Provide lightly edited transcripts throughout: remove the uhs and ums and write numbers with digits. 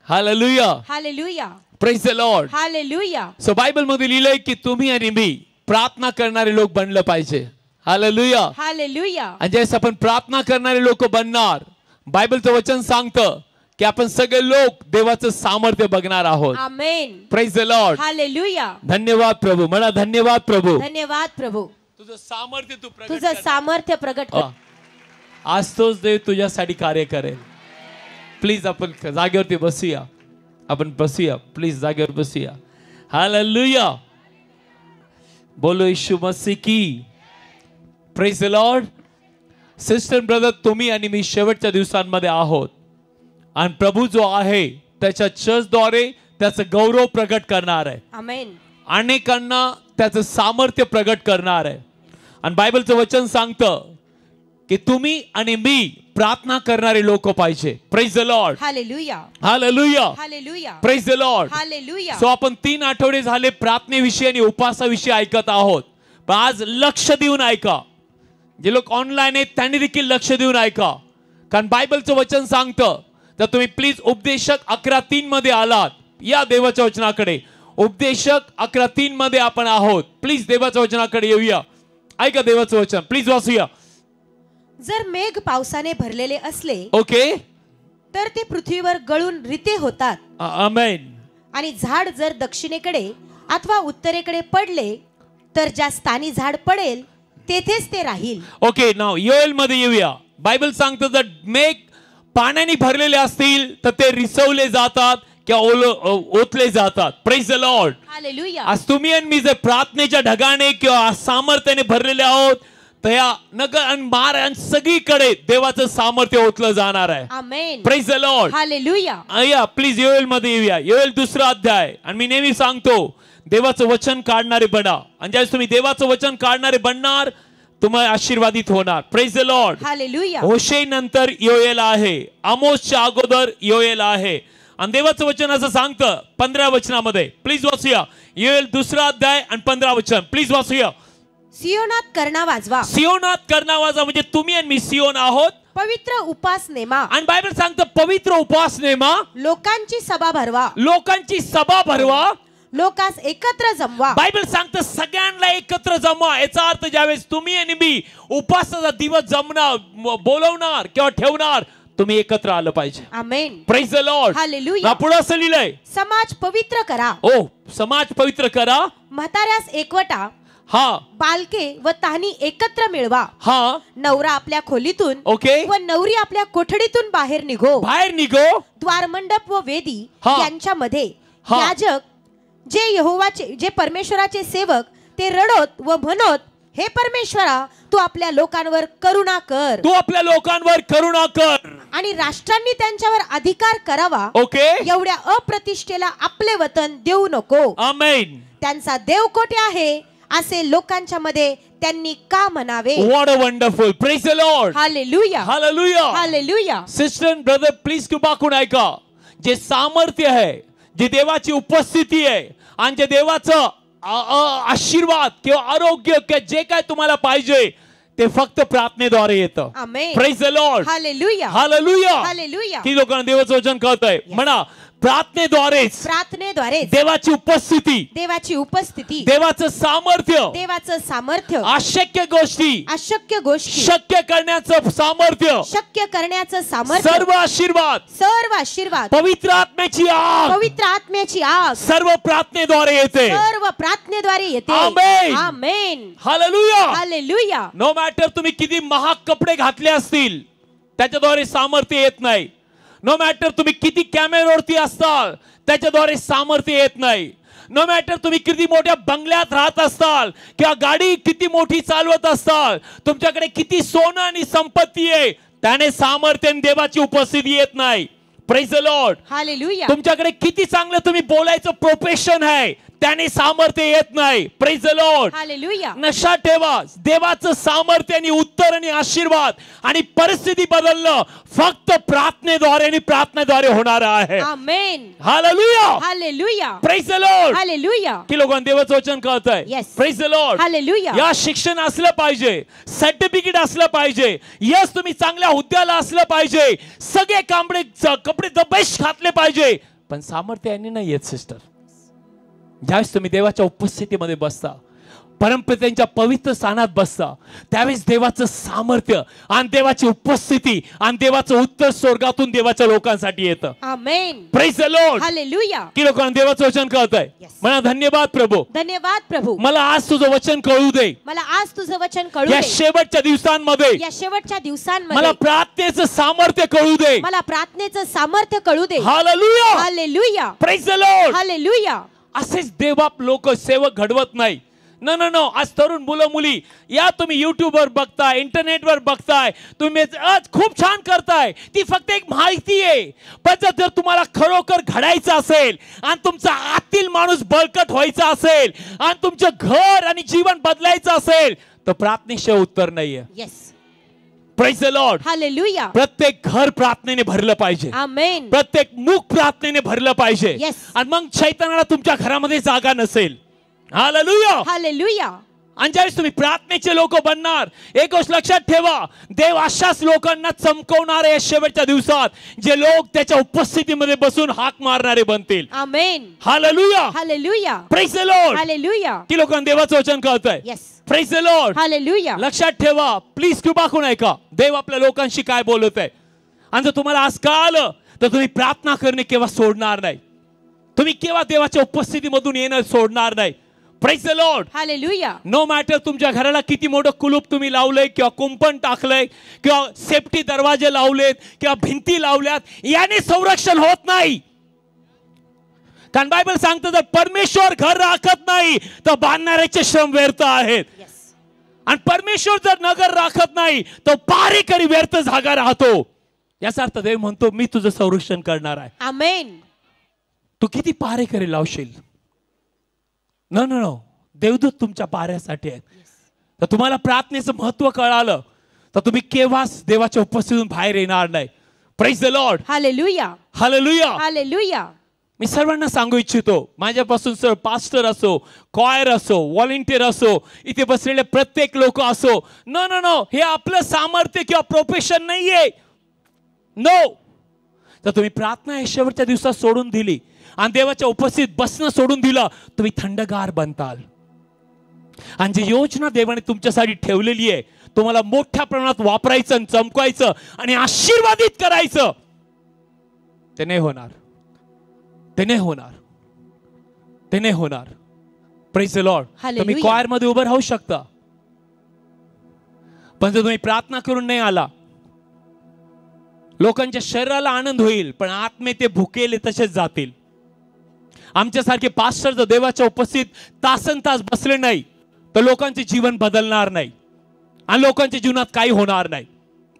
Hallelujah. Hallelujah. Praise the Lord. Hallelujah. So Bible मध्ये लिहिलंय की तुम्ही आणि मी प्रार्थना करणारे लोक बनलं पाहिजे. Hallelujah. Hallelujah. आणि ज्यावेळेस आपण प्रार्थना करणारे लोक बनणार, बायबलचं वचन सांगतं की आपण सगळे लोक देवाचं सामर्थ्य बघणार आहोत. Amen. Praise the Lord. Hallelujah. धन्यवाद प्रभू. म्हणा धन्यवाद प्रभू. धन्यवाद प्रभू. तुझं सामर्थ्य तू प्रगट तुझं कर. सामर्थ्य प्रगट कर. आज तोच देव तुझ्यासाठी कार्य करेल. प्लीज आपण जागेवरती बसूया. आपण बसूया. प्लीज जागेवर बसूया. हालेलुया. बोलो यीशु मसीह की. Praise the Lord. Sister brother, तुम्ही आणि मी शेवटच्या दिवसांमध्ये आहोत आणि प्रभू जो आहे त्याच्या चर्चद्वारे त्याचं गौरव प्रगट करणार आहे. आमेन. अनेकांना त्याचं सामर्थ्य प्रगट करणार आहे. आणि बायबलचं वचन सांगतं की तुम्ही आणि मी प्रार्थना करणारे लोक पाहिजे. Praise the Lord. Hallelujah. Hallelujah. Hallelujah. Praise the Lord. Hallelujah. So आपण 3 आठवडे झाले प्रार्थनेविषयी आणि उपासाविषयी ऐकत आहोत. पण आज लक्ष देऊन ऐका. जे लोक ऑनलाईन आहेत त्यांनी देखील लक्ष देऊन ऐका. कारण बायबलचं वचन सांगतं तर तुम्ही प्लीज उपदेशक 11:3 मध्ये आलात. या देवाच्या वचनाकडे. उपदेशक 11:3 मध्ये आपण आहोत. प्लीज देवाच्या वचनाकडे येऊया. ऐका देवाचं वचन. प्लीज वाचूया. जर मेघ पावसाने भरलेले असले ओके तर ते पृथ्वीवर गळून रिते होतात. आमेन. आणि झाड जर दक्षिणेकडे अथवा उत्तरेकडे पडले तर ज्या स्थानी झाड पडेल तेथेच ते राहील. ओके, नाव योएल मध्ये येऊया. बायबल सांगतं जर मेघ पाण्याने भरलेले असतील तर ते रिसवले जातात किंवा ओतले जातात. Praise the Lord. हालेलुया. आज तुम्ही आणि मी जर प्रार्थनेच्या ढगाने किंवा सामर्थ्याने भरलेले आहोत तर या नगर आणि मार आणि सगळीकडे देवाचं सामर्थ्य ओतलं जाणार आहे. Amen. Praise the Lord. Hallelujah. या प्लीज योएल मध्ये येऊया. योएल 2रा अध्याय. आणि मी नेहमी सांगतो देवाचं वचन काढणारे बना. आणि ज्यावेळेस तुम्ही देवाचं वचन काढणारे बनणार तुम्ही आशीर्वादित होणार. Praise the Lord. हालेलुया. होशे नंतर योएल आहे. आमोसच्या अगोदर योएल आहे. आणि देवाचं वचन असं सांगतं 15 वचनामध्ये. प्लीज वाचूया. योएल 2रा अध्याय आणि 15 वचन. प्लीज वाचूया. सियोनात कर्णा वाजवा. सियोनात कर्णा वाजवा म्हणजे तुम्ही आणि मी सियोन आहोत. पवित्र उपास नेमा. आणि बायबल सांगतं पवित्र उपास नेमा. लोकांची सभा भरवा. लोकांची सभा भरवा. लोकांस एकत्र जमवा. बायबल सांगतं सगळ्यांना एकत्र जमवा. याचा अर्थ ज्यावेळेस तुम्ही आणि मी उपासाचा दिवस जमणार बोलवणार किंवा ठेवणार तुम्ही एकत्र आलं पाहिजे. Amen. Praise the Lord. Hallelujah. पुढे असं लिहिलंय समाज पवित्र करा. ओ समाज पवित्र करा. म्हाताऱ्यास एकवटा. हा. बालके व तानी एकत्र मिळवा. हा. नवरा आपल्या खोलीतून ओके व नवरी आपल्या कोठडीतून बाहेर निघो. बाहेर निघो. द्वारमंडप व वेदी यांच्यामध्ये हा. याजक जे परमेश्वराचे सेवक ते रडोत व म्हणोत हे परमेश्वरा तू आपल्या लोकांवर करुणा कर. तू आपल्या लोकांवर करुणा कर. आणि राष्ट्रांनी त्यांच्यावर अधिकार करावा. ओके. एवढ्या अप्रतिष्ठेला आपले वतन देऊ नको. आमेन. त्यांचा देव कोठे आहे असे लोकांच्या मध्ये त्यांनी का म्हणावे. What a wonderful. Praise the Lord. Hallelujah. Hallelujah. Hallelujah. Sister brother please कृपाकून ऐका. जे सामर्थ्य आहे, जी देवाची उपस्थिती आहे आणि जे देवाचं आशीर्वाद किंवा आरोग्य किंवा जे काय तुम्हाला पाहिजे ते फक्त प्रार्थनेद्वारे येतं. Amen. Praise the Lord. Hallelujah. Hallelujah. Hallelujah. की लोकांना देवाचं वचन कळतंय. म्हणा प्रार्थनेद्वारे देवाची उपस्थिती देवाचं सामर्थ्य अशक्य गोष्टी शक्य करण्याचं सामर्थ्य सर्व आशीर्वाद पवित्र आत्म्याची आग सर्व प्रार्थनेद्वारे येते. आमेन. आमेन. हालेलुया. हालेलुया. नो मॅटर तुम्ही किती महाग कपडे घातले असतील त्याच्याद्वारे सामर्थ्य येत नाही. नो मॅटर तुम्ही किती कॅमेऱ्यावरती असताल त्याच्याद्वारे सामर्थ्य येत नाही. नो मॅटर तुम्ही किती मोठ्या बंगल्यात राहत असताल किंवा गाडी किती मोठी चालवत असताल तुमच्याकडे किती सोनं आणि संपत्ती आहे त्याने सामर्थ्य आणि देवाची उपस्थिती येत नाही. Praise the Lord. हालेलुया. तुमच्याकडे किती चांगलं तुम्ही बोलायचं प्रोफेशन आहे त्याने सामर्थ्य येत नाही. Praise the Lord. हालेलुया. नशा ठेवा. देवाचं सामर्थ्य आणि उत्तर आणि आशीर्वाद आणि परिस्थिती बदलणं फक्त प्रार्थनेद्वारे होणार आहे. Amen. Hallelujah. Hallelujah. Praise the Lord. Hallelujah. की लोकांना देवाचं वचन कळतंय. Yes. Praise the Lord. Hallelujah. या शिक्षण असलं पाहिजे, सर्टिफिकेट असलं पाहिजे, यस तुम्ही चांगल्या हुद्द्याला असलं पाहिजे, सगळे कपडे द बेस्ट घातले पाहिजे, पण सामर्थ्य यांनी नाही येत सिस्टर. ज्यावेळेस तुम्ही देवाच्या उपस्थितीमध्ये बसता, परमपित्यांच्या पवित्र स्थानात बसता, त्यावेळेस देवाचं सामर्थ्य आणि देवाची उपस्थिती आणि देवाचं उत्तर स्वर्गातून देवाच्या लोकांसाठी येतं. Amen. Praise the Lord. Hallelujah. की लोकांना देवाचं वचन कळतंय. मला धन्यवाद प्रभू. धन्यवाद प्रभू. मला आज तुझं वचन कळू दे. मला आज तुझं वचन कळू या दे. शेवटच्या दिवसांमध्ये या शेवटच्या दिवसांमध्ये मला प्रार्थनेचं सामर्थ्य कळू दे. मला प्रार्थनेचं सामर्थ्य कळू दे. Hallelujah. Hallelujah. Praise the Lord. Hallelujah. असेच देवबाप लोक सेवक घडवत नाही. नो. आज तरुण मुलं मुली या तुम्ही युट्यूबवर बघताय, इंटरनेटवर बघताय, तुम्ही आज खूप छान करताय. ती फक्त एक माहिती आहे. पण जर तुम्हाला खरोखर घडायचं असेल आणि तुमचा आतील माणूस बळकट व्हायचा असेल आणि तुमचं घर आणि जीवन बदलायचं असेल तर प्रार्थनेशिवाय उत्तर नाहीये. Yes. Praise the Lord. Hallelujah. प्रत्येक घर प्रार्थनेने भरलं पाहिजे. आमेन. प्रत्येक मुख प्रार्थनेने भरलं पाहिजे. Yes. आणि मग शैतानाला तुमच्या घरामध्ये जागा नसेल. हालेलुया. हालेलुया. आणि ज्यावेळेस तुम्ही प्रार्थनेचे लोक बनणार, एक गोष्ट लक्षात ठेवा, देव अशाच लोकांना चमकवणार आहे शेवटच्या दिवसात, जे लोक त्याच्या उपस्थितीमध्ये बसून हाक मारणारे बनतील. Amen. Hallelujah. Hallelujah. Praise the Lord. Hallelujah. की लोकांना देवाचं वचन कळतंय. Yes. Praise the Lord. Hallelujah. लक्षात ठेवा, प्लीज कृपा करून ऐका, देव आपल्या लोकांशी काय बोलत आहे. आणि जर तुम्हाला आज कळालं तर तुम्ही प्रार्थना करणे केव्हा सोडणार नाही. तुम्ही केव्हा देवाच्या उपस्थितीमधून येणं सोडणार नाही. Praise the Lord. Hallelujah. No matter तुमच्या घराला किती मोठं कुलूप तुम्ही लावलंय किंवा कुंपण टाकलंय किंवा सेफ्टी दरवाजे लावलेत किंवा भिंती लावल्यात, याने संरक्षण होत नाही. कारण बायबल सांगतं जर परमेश्वर घर राखत नाही तर बांधणाऱ्याचे श्रम व्यर्थ आहेत. आणि परमेश्वर जर नगर राखत नाही तर पारेकरी व्यर्थ जागा राहतो. याचा अर्थ देव म्हणतो मी तुझं संरक्षण करणार आहे. आमेन. तू किती पारेकरी लावशील. नो. देवदूत तुमच्या पाऱ्यासाठी आहेत. तर तुम्हाला प्रार्थनेचं महत्व कळालं तर तुम्ही केव्हाच देवाच्या उपस्थितीतून बाहेर येणार नाही. Praise the Lord. Hallelujah. Hallelujah. Hallelujah. मी सर्वांना सांगू इच्छितो, माझ्यापासून सर पास्टर असो, कॉयर असो, व्हॉलेंटियर असो, इथे बसलेले प्रत्येक लोक असो, नो, हे आपलं सामर्थ्य किंवा प्रोफेशन नाहीये. नो. तर तुम्ही प्रार्थना या शेवटच्या दिवसात सोडून दिली आणि देवाच्या उपस्थित बसणं सोडून दिलं, तुम्ही थंडगार बनताल. आणि जी योजना देवाने तुमच्यासाठी ठेवलेली आहे, तुम्हाला मोठ्या प्रमाणात वापरायचं आणि चमकायचं आणि आशीर्वादित करायचं, ते नाही होणार. ते नाही होणार. Praise the Lord. तुम्ही कॉयर मध्ये उभं राहू शकता, पण जर तुम्ही प्रार्थना करून नाही आला, लोकांच्या शरीराला आनंद होईल पण आत्मे ते भुकेले तसेच जातील. आमच्यासारखे पास्टर जर देवाच्या उपस्थित तासन तास बसले नाही तर लोकांचे जीवन बदलणार नाही आणि लोकांच्या जीवनात काही होणार नाही.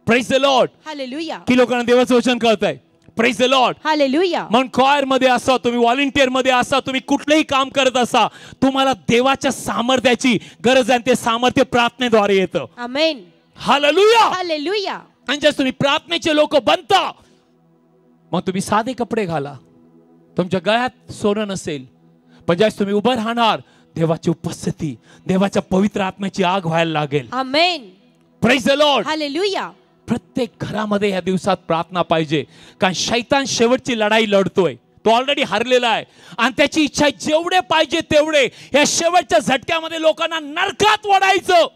Praise the Lord. हालेलुया. की लोकांना देवाचं वचन कळतंय. Praise the Lord. हालेलुया. मग कॉयर मध्ये असा, तुम्ही व्हॉलेंटियर मध्ये असा, तुम्ही कुठलंही काम करत असा, तुम्हाला देवाच्या सामर्थ्याची गरज आहे. ते सामर्थ्य प्रार्थनेद्वारे येतं. आमेन. हालेलुया. हालेलुया. आणि जर तुम्ही प्रार्थनेचे लोक बनता, मग तुम्ही साधे कपडे घाला, तुमच्या गळ्यात सोनं नसेल, पण ज्यावेळेस तुम्ही उभं राहणार, देवाची उपस्थिती, देवाच्या पवित्र आत्म्याची आग व्हायला लागेल. Amen. Praise the Lord. Hallelujah. प्रत्येक घरामध्ये या दिवसात प्रार्थना पाहिजे, कारण शैतान शेवटची लढाई लढतोय. तो ऑलरेडी हरलेला आहे आणि त्याची इच्छा जेवढे पाहिजे तेवढे या शेवटच्या झटक्यामध्ये लोकांना नरकात ओढायचं,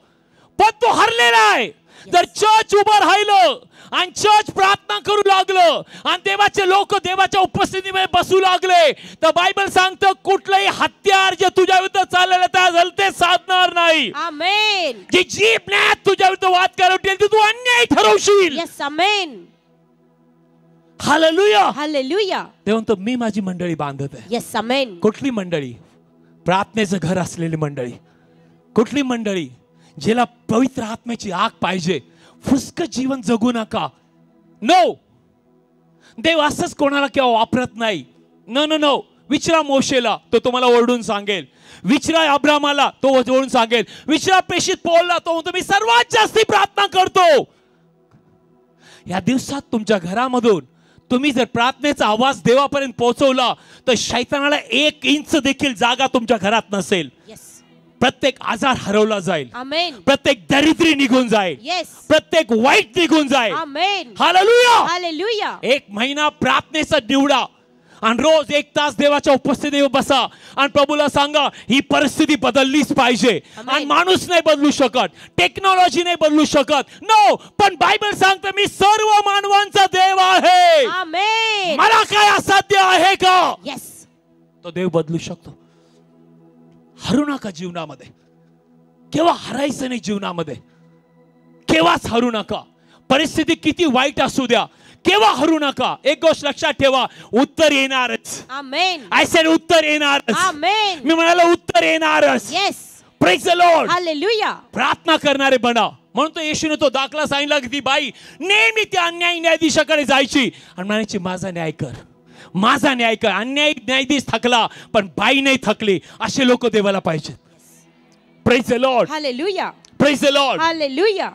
पण तो हरलेला आहे. जर चर्च उभं राहिलं आणि चर्च प्रार्थना करू लागलं आणि देवाचे लोक देवाच्या उपस्थितीमध्ये बसू लागले, तर बायबल सांगतं कुठलंही हत्यार जे तुझ्या विरुद्ध चाललेलं त्या ते साधणार नाही. आमेन. जी जीभ ने तुझ्या विरुद्ध वाद करवतील तू अन्याय ठरवशील. येस. आमेन. हालेलुया. हालेलुया. ते म्हणतो मी माझी मंडळी बांधत आहे. येस. आमेन. कुठली मंडळी? प्रार्थनेचं घर असलेली मंडळी. कुठली मंडळी? ज्याला पवित्र आत्म्याची आग पाहिजे. फुसकं जीवन जगू नका. नो. देव असंच कोणाला केव्हा वापरत नाही. नो. विचारा मोशेला, तो तुम्हाला ओरडून सांगेल. विचारा अब्रामाला, तो ओरडून सांगेल. विचारा प्रेषित पौलला, तो म्हणतो मी सर्वात जास्ती प्रार्थना करतो. या दिवसात तुमच्या घरामधून तुम्ही जर प्रार्थनेचा आवाज देवापर्यंत पोहोचवला तर शैतानाला 1 इंच देखील जागा तुमच्या घरात नसेल. प्रत्येक आजार हरवला जाईल. आमेन. प्रत्येक दरिद्री निघून जाईल. येस. प्रत्येक वाईट निघून जाईल. आमेन. हालेलुया. हालेलुया. 1 महिना प्रार्थनेचा निवडा आणि रोज 1 तास देवाच्या उपस्थितीवर बसा आणि प्रभूला सांगा ही परिस्थिती बदललीच पाहिजे. आणि माणूस नाही बदलू शकत, टेक्नॉलॉजी नाही बदलू शकत, नो, पण बायबल सांगते मी सर्व मानवांचा देव आहे. आमेन. मला काय असाध्य आहे का? येस. तो देव बदलू शकतो. हरू नका जीवनामध्ये, केव्हा हरायचं नाही जीवनामध्ये, केव्हाच हरू नका. परिस्थिती किती वाईट असू द्या, केव्हा हरू नका. एक गोष्ट लक्षात ठेवा, उत्तर येणारच. आमेन. आय सेड उत्तर येणारच. आमेन. मी म्हणालो उत्तर येणारच. Yes. Praise the Lord. Hallelujah. प्रार्थना करणारे बना. म्हणून तो येशूने तो दाखला सांगितला की ती बाई नेहमी त्या अन्यायी न्यायाधीशाकडे जायची आणि म्हणायची माझा न्याय कर, माझा न्याय कर. अन्यायी न्यायाधीश थकला पण बाई नाही थकली. असे लोक देवाला पाहिजेत. Praise the Lord. Hallelujah. Praise the Lord. Hallelujah.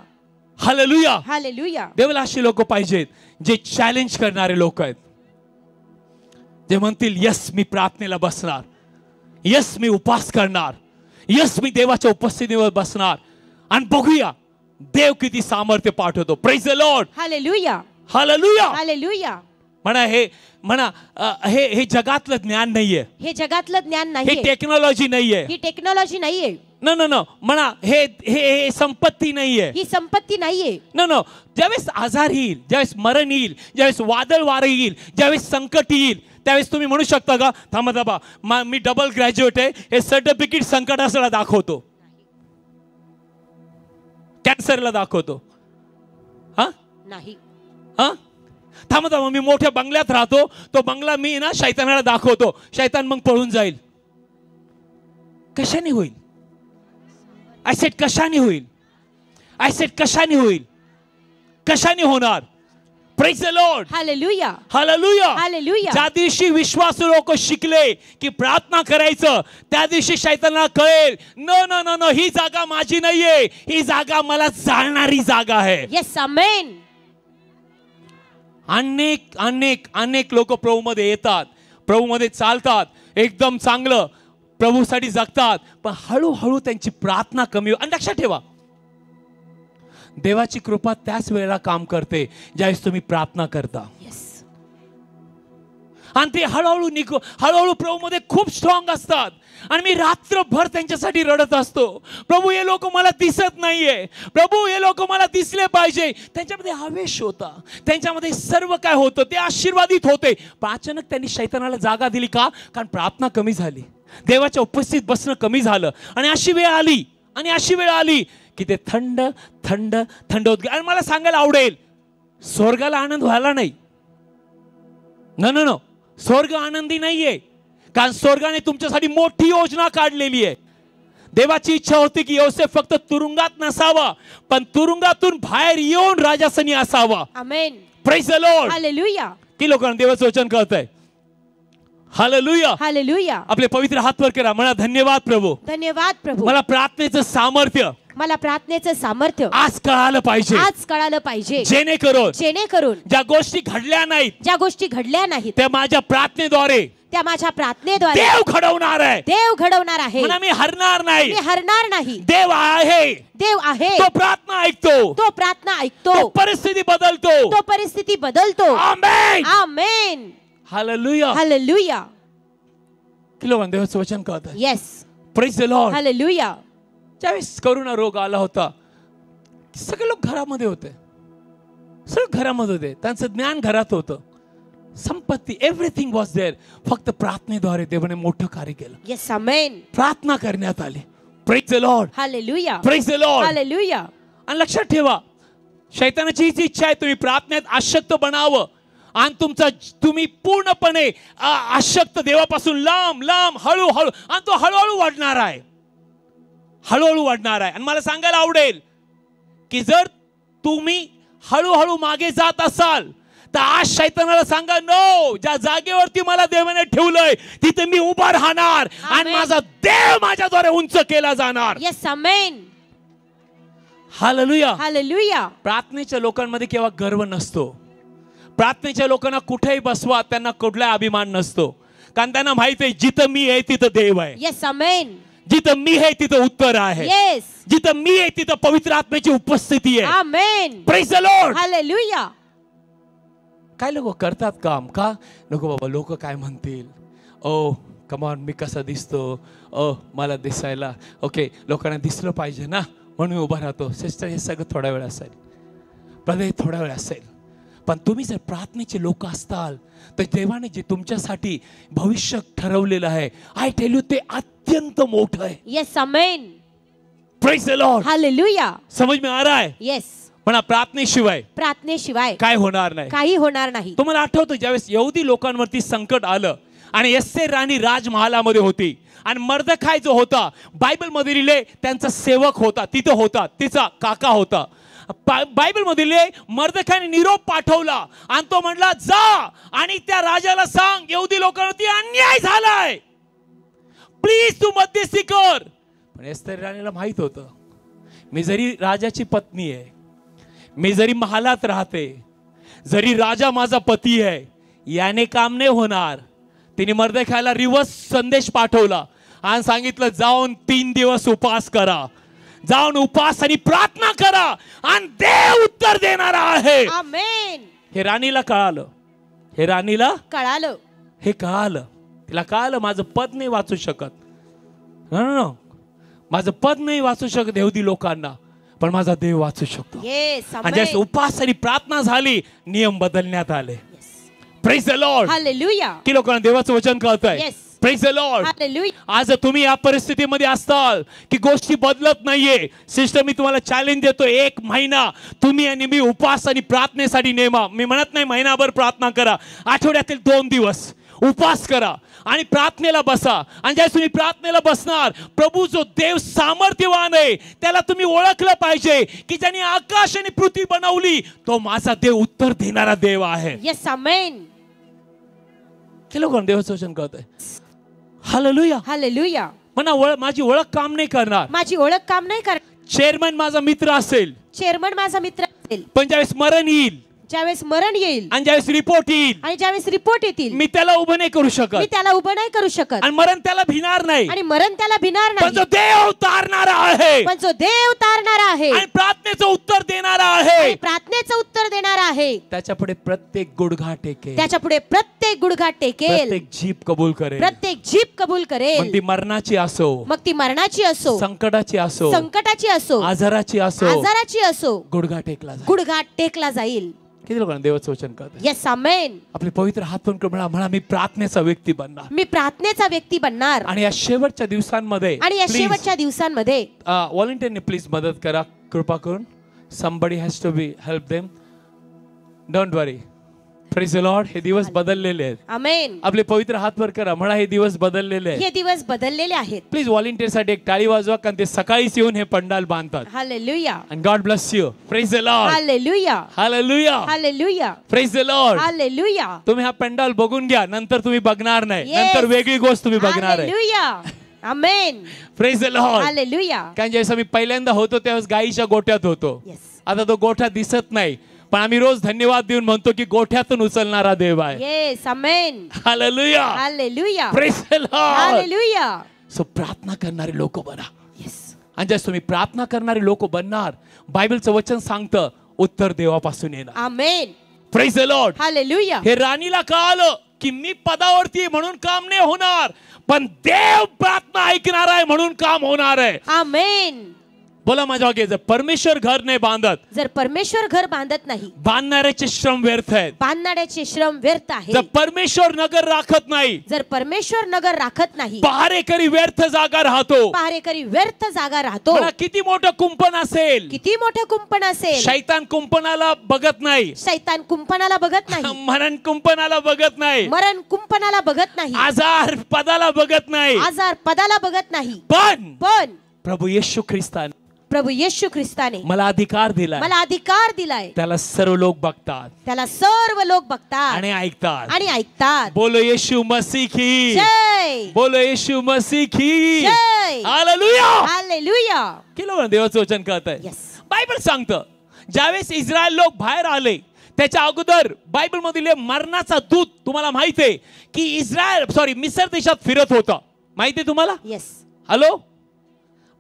Hallelujah. Hallelujah. देवाला असे लोक पाहिजेत जे चॅलेंज करणारे लोक आहेत. जे म्हणतील यस मी प्रार्थनेला बसणार, यस मी उपवास करणार, यस मी देवाच्या उपस्थितीवर बसणार आणि बघूया देव किती सामर्थ्य पाठवतो. Praise the Lord. Hallelujah. Hallelujah. Hallelujah. म्हणा हे जगातलं ज्ञान नाहीये, हे जगातलं ज्ञान हे नाहीये, टेक्नॉलॉजी नाहीये, ही टेक्नॉलॉजी नाहीये. No no no. म्हणा हे संपत्ती नाहीये, ही संपत्ती नाहीये. No no. ज्यावेळेस आजार येईल, ज्यावेळेस मरण येईल, ज्यावेळेस वादळ वारं येईल, ज्यावेळेस संकट येईल, त्यावेळेस तुम्ही म्हणू शकता का थांबा मी डबल ग्रॅज्युएट आहे, हे सर्टिफिकेट संकटाला दाखवतो, कॅन्सरला दाखवतो. हा नाही. हा थांबा मी मोठ्या बंगल्यात राहतो, तो बंगला मी ना शैतानाला दाखवतो, शैतान मग पळून जाईल. कशाने होईल? आय सेड कशाने होईल? आय सेड कशाने होईल? कशाने होणार? Praise the Lord. Hallelujah. Hallelujah. Hallelujah. ज्या दिवशी विश्वासू लोक शिकले की प्रार्थना करायचं, त्या दिवशी शैतानाला कळेल नो नो नो नो, ही जागा माझी नाहीये, ही जागा मला जाणणारी जागा आहे. येस. आमेन. अनेक अनेक अनेक लोक प्रभूमध्ये येतात, प्रभूमध्ये चालतात, एकदम चांगलं प्रभूसाठी जगतात, पण हळूहळू त्यांची प्रार्थना कमी. आणि लक्षात ठेवा देवाची कृपा त्याच वेळेला काम करते ज्यावेळेस तुम्ही प्रार्थना करता. आणि ते हळूहळू प्रभूमध्ये खूप स्ट्रॉंग असतात. आणि मी रात्रभर त्यांच्यासाठी रडत असतो, प्रभू हे लोक मला दिसत नाहीये, प्रभू हे लोक मला दिसले पाहिजे. त्यांच्यामध्ये आवेश होता, त्यांच्यामध्ये सर्व काय होतं ते आशीर्वादित होते. पण अचानक त्यांनी शैतानाला जागा दिली का? कारण प्रार्थना कमी झाली, देवाच्या उपस्थितीत बसणं कमी झालं. आणि अशी वेळ आली की ते थंड थंड थंड होत गेले. आणि मला सांगायला आवडेल स्वर्गाला आनंद व्हायला नाही, नो नो, स्वर्ग आनंदी नाहीये. कारण स्वर्गाने तुमच्यासाठी मोठी योजना काढलेली आहे. देवाची इच्छा होती की योसेफ फक्त तुरुंगात नसावा, पण तुरुंगातून बाहेर येऊन राजासनी असावा. Amen. Praise the Lord. Hallelujah. की लोकांना देवाचं वचन कळतंय. हालेलुया. हालेलुया. आपले पवित्र हात वर करा, म्हणा धन्यवाद प्रभू, धन्यवाद प्रभू, मला प्रार्थनेचं सामर्थ्य, मला प्रार्थनेचं सामर्थ्य आज कळालं पाहिजे, आज कळालं पाहिजे. जेणेकरून ज्या गोष्टी घडल्या नाहीत, ज्या गोष्टी घडल्या नाहीत, त्या माझ्या प्रार्थनेद्वारे देव घडवणार आहे. देव घडवणार आहे. म्हणा मी हरणार नाही, मी हरणार नाही. देव आहे, देव आहे. तो प्रार्थना ऐकतो, तो प्रार्थना ऐकतो, तो परिस्थिती बदलतो, तो परिस्थिती बदलतो. आमेन. आमेन. हालेलुया. हालेलुया. की लोकांना देवाचं वचन कळतं. Yes. Praise the Lord. Hallelujah. ज्यावेळेस करोना रोग आला होता, सगळे लोक घरामध्ये होते, त्यांचं ज्ञान घरात होतं, संपत्ती एव्हरीथिंग वॉज देअर. फक्त प्रार्थनेद्वारे देवाने मोठं कार्य केलं. येस. आमेन. प्रार्थना करण्यात आली. Praise the Lord. Hallelujah. Praise the Lord. Hallelujah. आणि लक्षात ठेवा शैतानाची हीच इच्छा आहे, तुम्ही प्रार्थनेत आशक्त बनावं आणि तुम्ही पूर्णपणे आशक्त देवापासून लांब लांब हळूहळू, आणि तो हळूहळू वाढणार आहे, हळूहळू वाढणार आहे. आणि मला सांगायला आवडेल की जर तुम्ही हळूहळू मागे जात असाल तर आज शैतानाला सांगा नो, ज्या जागेवरती मला देवाने ठेवलंय तिथे मी उभा राहणार आणि माझा देव माझ्याद्वारे उंच केला जाणार. येस. आमेन. हालेलुया. हालेलुया. प्रार्थनेच्या लोकांमध्ये केव्हा गर्व नसतो. प्रार्थनेच्या लोकांना कुठेही बसवा, त्यांना कुठला अभिमान नसतो, कारण त्यांना माहित आहे जिथं मी आहे तिथं देव आहे. येस. आमेन. जिथं मी आहे तिथं उत्तर आहे. येस. जिथं मी आहे तिथं पवित्र आत्म्याची उपस्थिती आहे. Amen. Praise the Lord. Hallelujah. काय लोक करतात काम का नको बाबा, लोक काय म्हणतील, ओ कमॉन मी कसा दिसतो, ओ मला दिसायला ओके लोकांना दिसलं पाहिजे ना म्हणून मी उभा राहतो. सिस्टर हे सगळं थोडा वेळ असेल, ब्रदर थोडा वेळ असेल, पण तुम्ही जर प्रार्थनेचे लोक असताल तर देवाने जे तुमच्यासाठी भविष्य ठरवलेलं आहे, आय टेल यू ते अत्यंत मोठं आहे. Yes amen. Praise the Lord. Hallelujah. समझ में आ रहा है? यस. पण प्रार्थनेशिवाय काय होणार नाही, काही होणार नाही. तुम्हाला आठवतं ज्यावेळेस यहुदी लोकांवरती संकट आलं आणि एस्तेर राणी राजमहालामध्ये होती आणि मर्दखाय जो होता बायबल मध्ये लिहिले त्यांचा सेवक होता, तिथं होता, तिचा काका होता. बायबल मध्ये लिहिले मर्दखायने निरोप पाठवला आणि तो म्हणला जा आणि त्या राजाला सांग यहुदी लोकांवरती अन्याय झालाय, प्लीज तू मध्यस्थी कर. पण एस्तेर राणीला माहित होतं मी जरी राजाची पत्नी आहे, मी जरी महालात राहते, जरी राजा माझा पती आहे, याने काम नाही होणार. तिने मर्दखायला रिवर्स संदेश पाठवला आणि सांगितलं जाऊन 3 दिवस उपवास करा, जाऊन उपवास आणि प्रार्थना करा आणि देव उत्तर देणार आहे. आमेन. हे राणीला कळालं, हे राणीला कळालं, हे कळालं, तिला कळालं माझं पद नाही वाचू शकत, माझं पद नाही वाचू शकत यहुदी लोकांना, पण माझा देव वाचू शकतो. आणि जसं उपवास आणि प्रार्थना झाली नियम बदलण्यात आले. Praise the Lord. हालेलुया. की लोकांना देवाचं वचन कळतंय. Praise the Lord. आज तुम्ही या परिस्थितीमध्ये असताल की गोष्टी बदलत नाहीये, सिस्टर मी तुम्हाला चॅलेंज देतो, 1 महिना तुम्ही आणि मी उपवास आणि प्रार्थनेसाठी नेमा. मी म्हणत नाही महिनाभर प्रार्थना करा, आठवड्यातील 2 दिवस उपवास करा आणि प्रार्थनेला बसा. आणि ज्यावेळेस तुम्ही प्रार्थनेला बसणार, प्रभू जो देव सामर्थ्यवान आहे त्याला तुम्ही ओळखलं पाहिजे की ज्याने आकाश आणि पृथ्वी बनवली तो माझा देव उत्तर देणारा देव आहे. येस आमेन. हे लोकांना देवाचं वचन कळतंय. हालेलुया. हालेलुया. म्हणा माझी ओळख काम नाही करणार, माझी ओळख काम नाही करणार. चेअरमन माझा मित्र असेल, चेअरमन माझा मित्र असेल, पण ज्यावेळेस मरण येईल, ज्यावेळेस मरण येईल आणि ज्यावेळेस रिपोर्ट येईल, आणि ज्यावेळेस रिपोर्ट येतील, मी त्याला उभं नाही करू शकत, मी त्याला उभं नाही करू शकत, आणि मरण त्याला भिणार नाही, आणि मरण त्याला भिणार नाही, पण जो देव तारणारा आहे, पण जो देव तारणारा आहे, आणि प्रार्थनेचं उत्तर देणारा आहे, प्रार्थनेचं उत्तर देणारा आहे, त्याच्यापुढे प्रत्येक गुडघा टेकेल, त्याच्यापुढे प्रत्येक गुडघा टेकेल, प्रत्येक जीभ कबूल करेल, प्रत्येक जीभ कबूल करेल. मग ती मरणाची असो, मग ती मरणाची असो, संकटाची असो, संकटाची असो, आजाराची असो, आजाराची असो, गुडघा टेकला जाईल. गुडघा टेकला जाईल. किती लोकांना देवाचं वचन कळतंय? येस आमेन. आपले पवित्र हात पण म्हणा मी प्रार्थनेचा व्यक्ती बनणार, मी प्रार्थनेचा व्यक्ती बनणार. आणि या शेवटच्या दिवसांमध्ये, आणि या शेवटच्या दिवसांमध्ये व्हॉलंटियरने प्लीज मदत करा कृपा करून. somebody has to be help them, don't worry. Praise the Lord. हे दिवस बदललेले आहेत. आमेन. आपले पवित्र हात वर करा, म्हणा हे दिवस बदललेले आहेत. हे दिवस बदललेले आहेत. प्लीज व्हॉलंटियर साठी एक टाळी वाजवा, कारण ते सकाळीच येऊन हे पंडाल बांधतात. Hallelujah. And God bless you. Praise the Lord. Hallelujah. Hallelujah. Hallelujah. Praise the Lord. Hallelujah. तुम्ही हा पंडाल बघून घ्या, नंतर तुम्ही बघणार नाही, नंतर वेगळी गोष्ट तुम्ही बघणार आहे. Hallelujah. Amen. Praise the Lord. Hallelujah. कारण ज्यावेळेस मी पहिल्यांदा होतो त्यावेळेस गाईच्या गोठ्यात होतो. आता तो गोठा दिसत नाही, पण आम्ही रोज धन्यवाद देऊन म्हणतो की गोठ्यातून उचलणारा देव आहे. Yes amen. Hallelujah. Hallelujah. Praise the Lord. Hallelujah. So प्रार्थना करणारे लोक बना. येस. आणि जर तुम्ही प्रार्थना करणारे लोक बनणार, बायबलचं वचन सांगतं उत्तर देवापासून येणार. Amen. Praise the Lord. Hallelujah. हे राणीला कळालं की मी पदावरती म्हणून काम नाही होणार, पण देव प्रार्थना ऐकणार आहे म्हणून काम होणार आहे. आमेन. बोला माझ्या वाक्य, जर परमेश्वर घर नाही बांधत, जर परमेश्वर घर बांधत नाही, बांधणाऱ्याचे श्रम व्यर्थ आहेत. बांधणाऱ्याचे श्रम व्यर्थ आहे. जर परमेश्वर नगर राखत नाही, जर परमेश्वर नगर राखत नाही, पहारेकरी व्यर्थ जागा राहतो. पहारेकरी व्यर्थ जागा राहतो. मला किती मोठं कुंपण असेल, किती मोठं कुंपण असेल, शैतान कुंपणाला बघत नाही, शैतान कुंपणाला बघत नाही, मरण कुंपणाला बघत नाही, मरण कुंपणाला बघत नाही, आजार पदाला बघत नाही, आजार पदाला बघत नाही. पण प्रभु येशू ख्रिस्ताने मला अधिकार दिलाय, मला अधिकार दिलाय. त्याला सर्व लोक बघतात, त्याला सर्व लोक बघतात आणि ऐकतात. बोलो येशू मसीह की जय. बोलो येशू मसीह की जय. हालेलुया. हालेलुया. की लोकांना देवाचं वचन कळतंय. बायबल सांगतं ज्यावेळेस इस्रायल लोक बाहेर आले त्याच्या अगोदर बायबल मधील मरणाचा दूत, तुम्हाला माहिती आहे की मिसर देशात फिरत होता, माहिती आहे तुम्हाला? येस. हॅलो.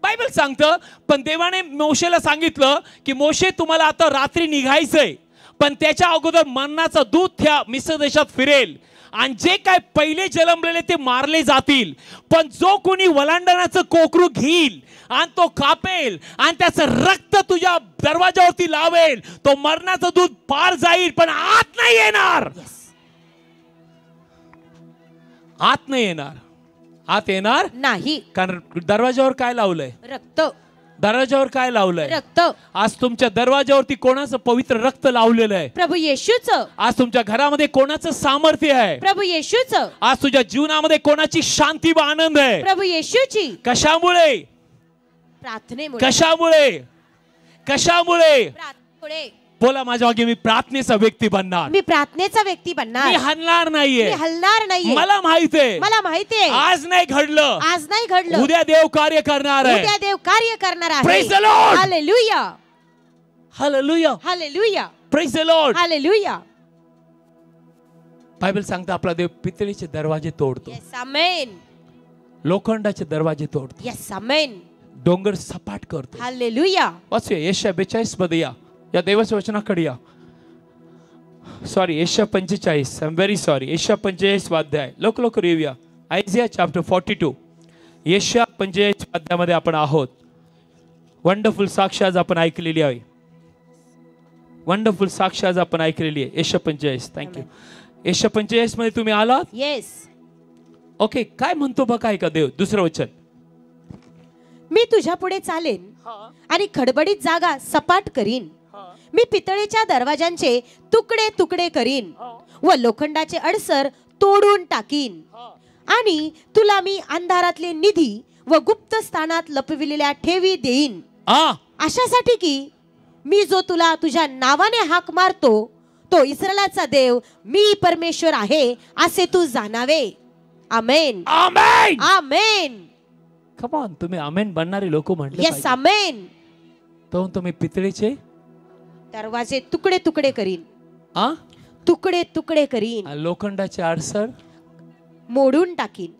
बायबल सांगतं पण देवाने मोशेला सांगितलं की मोशे तुम्हाला आता रात्री निघायचंय, पण त्याच्या अगोदर मरणाचा दूत त्या मिस्र देशात फिरेल आणि जे काय पहिले जन्मलेले ते मारले जातील. पण जो कोणी वलांडणाचं कोकरू घेईल आणि तो कापेल आणि त्याचं रक्त तुझ्या दरवाजावरती लावेल, तो मरणाचा दूत पार जाईल पण आत नाही येणार. आत नाही येणार. आत येणार नाही. कारण दरवाजावर काय लावलंय? रक्त. दरवाजावर काय लावलंय? रक्त. आज तुमच्या दरवाजावरती कोणाचं पवित्र रक्त लावलेलं आहे? प्रभू येशूचं. आज तुमच्या घरामध्ये कोणाचं सामर्थ्य आहे? प्रभू येशूचं. आज तुझ्या जीवनामध्ये कोणाची शांती व आनंद आहे? प्रभू येशूची. कशामुळे? प्रार्थनेमुळे. कशामुळे? कशामुळे? प्रार्थनेमुळे. बोला माझ्या मागे, मी प्रार्थनेचा व्यक्ती बनणार. मी प्रार्थनेचा व्यक्ती बनणार. मी हलणार नाहीये. मी हलणार नाहीये. मला माहिती आहे. मला माहिती आहे. आज नाही घडलं. आज नाही घडलं. उद्या देव कार्य करणार आहे. उद्या देव कार्य करणार आहे. Praise the Lord. Hallelujah. Hallelujah. Hallelujah. Praise the Lord. Hallelujah. Bible सांगतं आपला देव पितळेचे दरवाजे तोडतो. येस आमेन. लोखंडाचे दरवाजे तोडतो. येस आमेन. डोंगर सपाट करतो. हालेलुया. वाचूया यशाया 42 मध्ये या देवाच्या वचनाकडे या. सॉरी, यशाया 45. I am very sorry. यशाया 45 वाद्याय. लोक येऊया. Isaiah chapter 42. यशाया 45 वाद्यामध्ये आपण आहोत. वंडरफुल साक्ष आज आपण ऐकलेली आहे. वंडरफुल साक्ष आज आपण ऐकलेली आहे. यशाया 45. थँक्यू. यशाया 45 मध्ये तुम्ही आलात? येस. ओके. काय म्हणतो बघा ऐका देव. दुसरं वचन. मी तुझ्या पुढे चालेन आणि खडबडीत जागा सपाट करीन. मी पितळेच्या दरवाजांचे तुकडे तुकडे करीन व लोखंडाचे अडसर तोडून टाकीन. आणि तुला मी अंधारातले निधी व गुप्त स्थानात लपविलेल्या ठेवी देईन. अशासाठी की मी जो तुला तुझ्या नावाने हाक मारतो तो इस्रायलाचा देव मी परमेश्वर आहे असे तू जाणावे. आमेन. आमेन. आमेन. Come on. तुम्ही आमेन बनणारे लोक म्हटले. येस आमेन. तो तुम्ही पितळेचे दरवाजे तुकडे तुकडे करीन. तुकडे तुकडे करीन. लोखंडाचे अडसर मोडून टाकीन.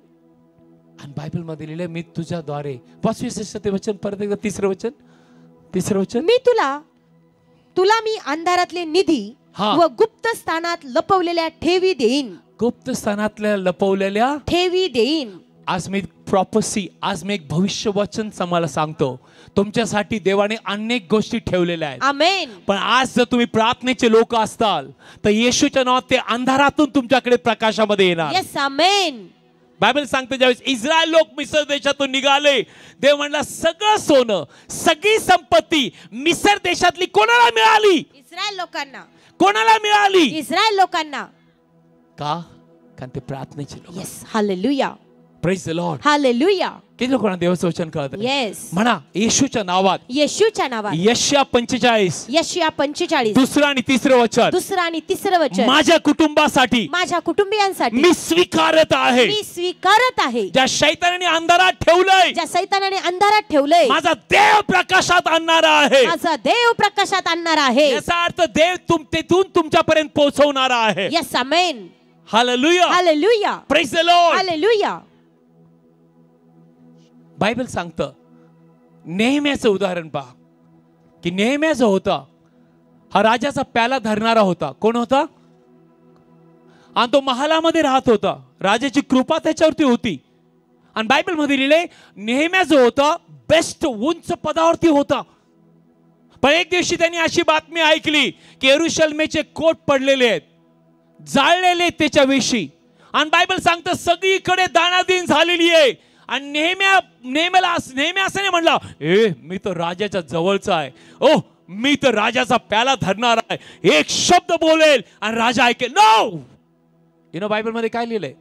आणि बायबल मध्ये लिहिले मी तुझ्याद्वारे. 25 ते वचन परत एकदा. तिसरं वचन. मी तुला मी अंधारातले निधी व गुप्त स्थानात लपवलेल्या ठेवी देईन. गुप्त स्थानातल्या लपवलेल्या ठेवी देईन. आज मी प्रॉफसी, आज मी एक भविष्य वचन तुम्हाला सांगतो. तुमच्यासाठी देवाने अनेक गोष्टी ठेवलेल्या आहेत. आमेन. पण आज जर तुम्ही प्रार्थनेचे लोक असताल तर येशूच्या नावात ते अंधारातून तुमच्याकडे प्रकाशामध्ये येणार. येस आमेन. बायबल सांगते ज्यावेळेस इस्रायल लोक मिस्र देशातून निघाले, देव म्हणला सगळं सोनं, सगळी संपत्ती मिस्र देशातली कोणाला मिळाली? इस्रायल लोकांना. कोणाला मिळाली? इस्रायल लोकांना. का? कारण ते प्रार्थनेचे लोक. Yes. Hallelujah. Praise the Lord. Hallelujah. किती लोकांना देवाचं वचन कळतं? येस. म्हणा येशूच्या नावात. येशूच्या नावात. यशाया 45. यशाया 45. दुसरं आणि तिसरं वचन. दुसरं आणि तिसरं वचन. माझ्या कुटुंबासाठी, माझ्या कुटुंबियांसाठी मी स्वीकारत आहे. मी स्वीकारत आहे. ज्या शैतानाने अंधारात ठेवलंय, ज्या शैतानाने अंधारात ठेवलंय, माझा देव प्रकाशात आणणार आहे. माझा देव प्रकाशात आणणार आहे. याचा अर्थ देव तेथून तुमच्यापर्यंत पोहोचवणार आहे. Yes amen. Hallelujah. Hallelujah. Praise the Lord. Hallelujah. Bible सांगतं नेहम्याचं उदाहरण पहा की नेहम्या जो होता हा राजाचा प्याला धरणारा होता. कोण होता? आणि तो महालामध्ये राहत होता. राजाची कृपा त्याच्यावरती होती. आणि बायबल मध्ये लिहिले नेहम्या जो होता बेस्ट उंच पदावरती होता. पण एक दिवशी त्यांनी अशी बातमी ऐकली की यरूशलेमेचे कोट पडलेले आहेत, जाळलेले त्याच्याविषयी. आणि बायबल सांगतं सगळीकडे दाणादाण झालेली आहे. आणि नेहम्याला असं नाही म्हणला मी तर राजाच्या जवळचा आहे, ओ मी तर राजाचा प्याला धरणार आहे, एक शब्द बोलेल आणि राजा ऐकेल. नो. बायबल मध्ये काय लिहिलंय?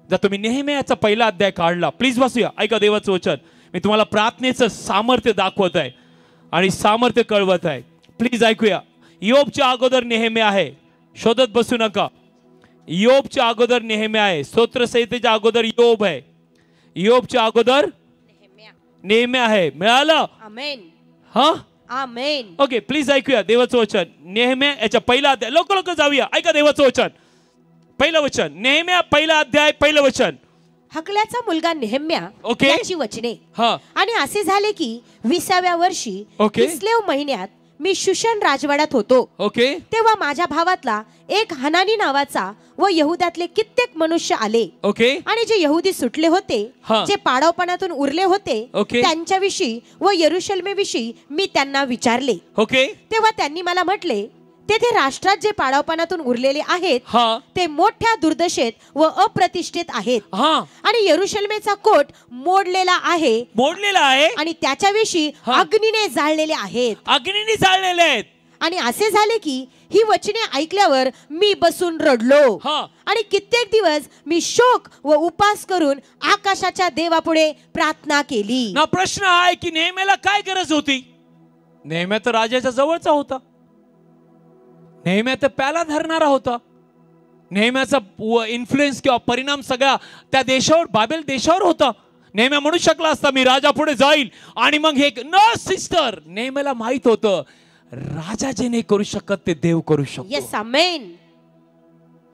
जर तुम्ही नेहम्याचा पहिला अध्याय काढला, प्लीज वाचूया. ऐका देवाचं वचन. मी तुम्हाला प्रार्थनेचं सामर्थ्य दाखवत आहे आणि सामर्थ्य कळवत आहे. प्लीज ऐकूया. योबच्या अगोदर नेहम्या आहे. शोधत बसू नका. योबच्या अगोदर नेहम्या आहे. स्तोत्रसंहितेच्या अगोदर योब आहे. योबच्या अगोदर नेहम्या आहे. मिळालं? आमेन. हा. आमेन. ओके. प्लीज ऐकूया देवाचं वचन. नेहम्या याच्या पहिला अध्याय. लोक जाऊया. ऐका देवाचं वचन. पहिलं वचन. नेहम्या पहिला अध्याय पहिलं वचन. हकल्याचा मुलगा नेहम्या याची वचने. हा. आणि असे झाले की 20व्या वर्षी किस्लेव महिन्यात मी शुशन राजवाड्यात होतो. ओके. तेव्हा माझ्या भावातला एक हनानी नावाचा व यहुद्यातले कित्येक मनुष्य आले. ओके. आणि जे यहुदी सुटले होते, हा. जे पाडावपणातून उरले होते, ओके. त्यांच्याविषयी व यरुशलेमेविषयी मी त्यांना विचारले. ओके. तेव्हा त्यांनी मला म्हटले, तेथे राष्ट्रात जे पाडावपणातून उरलेले आहेत हा. ते मोठ्या दुर्दशेत व अप्रतिष्ठित आहेत. हा. आणि यरुशलेमेचा कोट मोडलेला आहे, मोडलेला आहे आणि त्याच्याविषयी हा. अग्नीने जाळलेले आहेत. अग्नीने जाळलेले आहेत. आणि असे झाले की ही वचने ऐकल्यावर मी बसून रडलो. हा. आणि कित्येक दिवस मी शोक व उपास करून आकाशाच्या देवापुढे प्रार्थना केली. ना प्रश्न आहे की नेहमीला काय गरज होती? नेहम्या तर राजाच्या जवळचा होता. नेहम्या तर प्याला धरणारा होता. नेहम्याचा इन्फ्लुएन्स किंवा परिणाम सगळ्या त्या देशावर, बाबेल देशावर होता. नेहम्या म्हणू शकला असता मी राजा पुढे जाईल आणि मग हे न सिस्टर. नेहम्याला माहित होतं राजा जे नाही करू शकत ते देव करू शकतो. Yes, amen.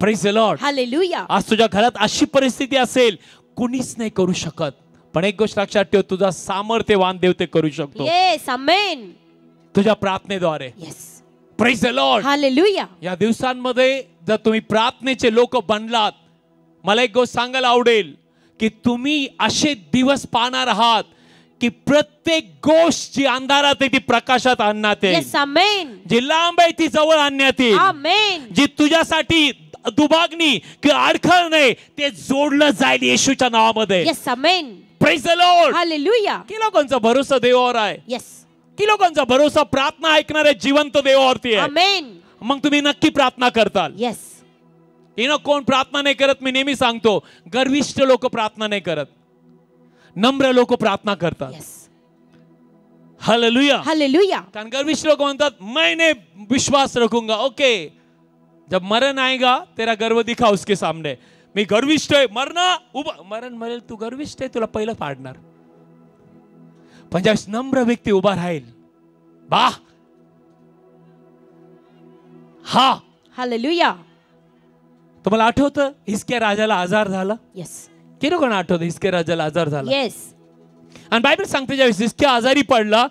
Praise the Lord. Hallelujah. आज तुझ्या घरात अशी परिस्थिती असेल कुणीच नाही करू शकत, पण एक गोष्ट लक्षात ठेव, तुझा सामर्थ्यवान देव ते करू शकतो. Yes, amen. तुझ्या प्रार्थनेद्वारे. Yes. Praise the Lord. Hallelujah. या दिवसांमध्ये जर तुम्ही प्रार्थनेचे लोक बनलात, मला एक गोष्ट सांगायला आवडेल की तुम्ही असे दिवस पाहणार आहात की प्रत्येक गोष्ट जी अंधारात आहे ती प्रकाशात आणण्यात येईल. येस, आमेन. जी लांब आहे ती जवळ आणण्यात येईल. आमेन. जी तुझ्यासाठी दुभागणी किंवा अडखळ नाही ते जोडलं जाईल येशूच्या नावामध्ये. Yes, amen. Praise the Lord. Hallelujah. की लोकांचा भरोसा देवावर आहे. येस, की लोकांचा भरोसा प्रार्थना ऐकणाऱ्या जिवंत देवावरती आहे. आमेन. मग तुम्ही नक्की प्रार्थना करताल. येस. कोण प्रार्थना नाही करत? मी नेहमी सांगतो, गर्विष्ठ लोक प्रार्थना नाही करत, नम्र लोक प्रार्थना करतात. येस. हालेलुया. हालेलुया. कारण गर्विष्ठ लोक म्हणतात मैंने विश्वास रखूंगा. ओके, जब मरण आएगा तेरा गर्व दिखा उसके सामने. मी गर्विष्ठ आहे, मरण मरेल, तू गर्विष्ठ आहे, तुला पहिलं पाडणार. पण ज्यावेळेस नम्र व्यक्ती उभा राहील, बा हा. हालेलुया. तुम्हाला आठवतं हिजकिया राजाला आजार झाला? येस. किती लोकांना आठवतं हिजकिया राजाला आजार झाला? येस. आणि बायबल सांगते ज्यावेळेस हिजकिया आजारी पडला,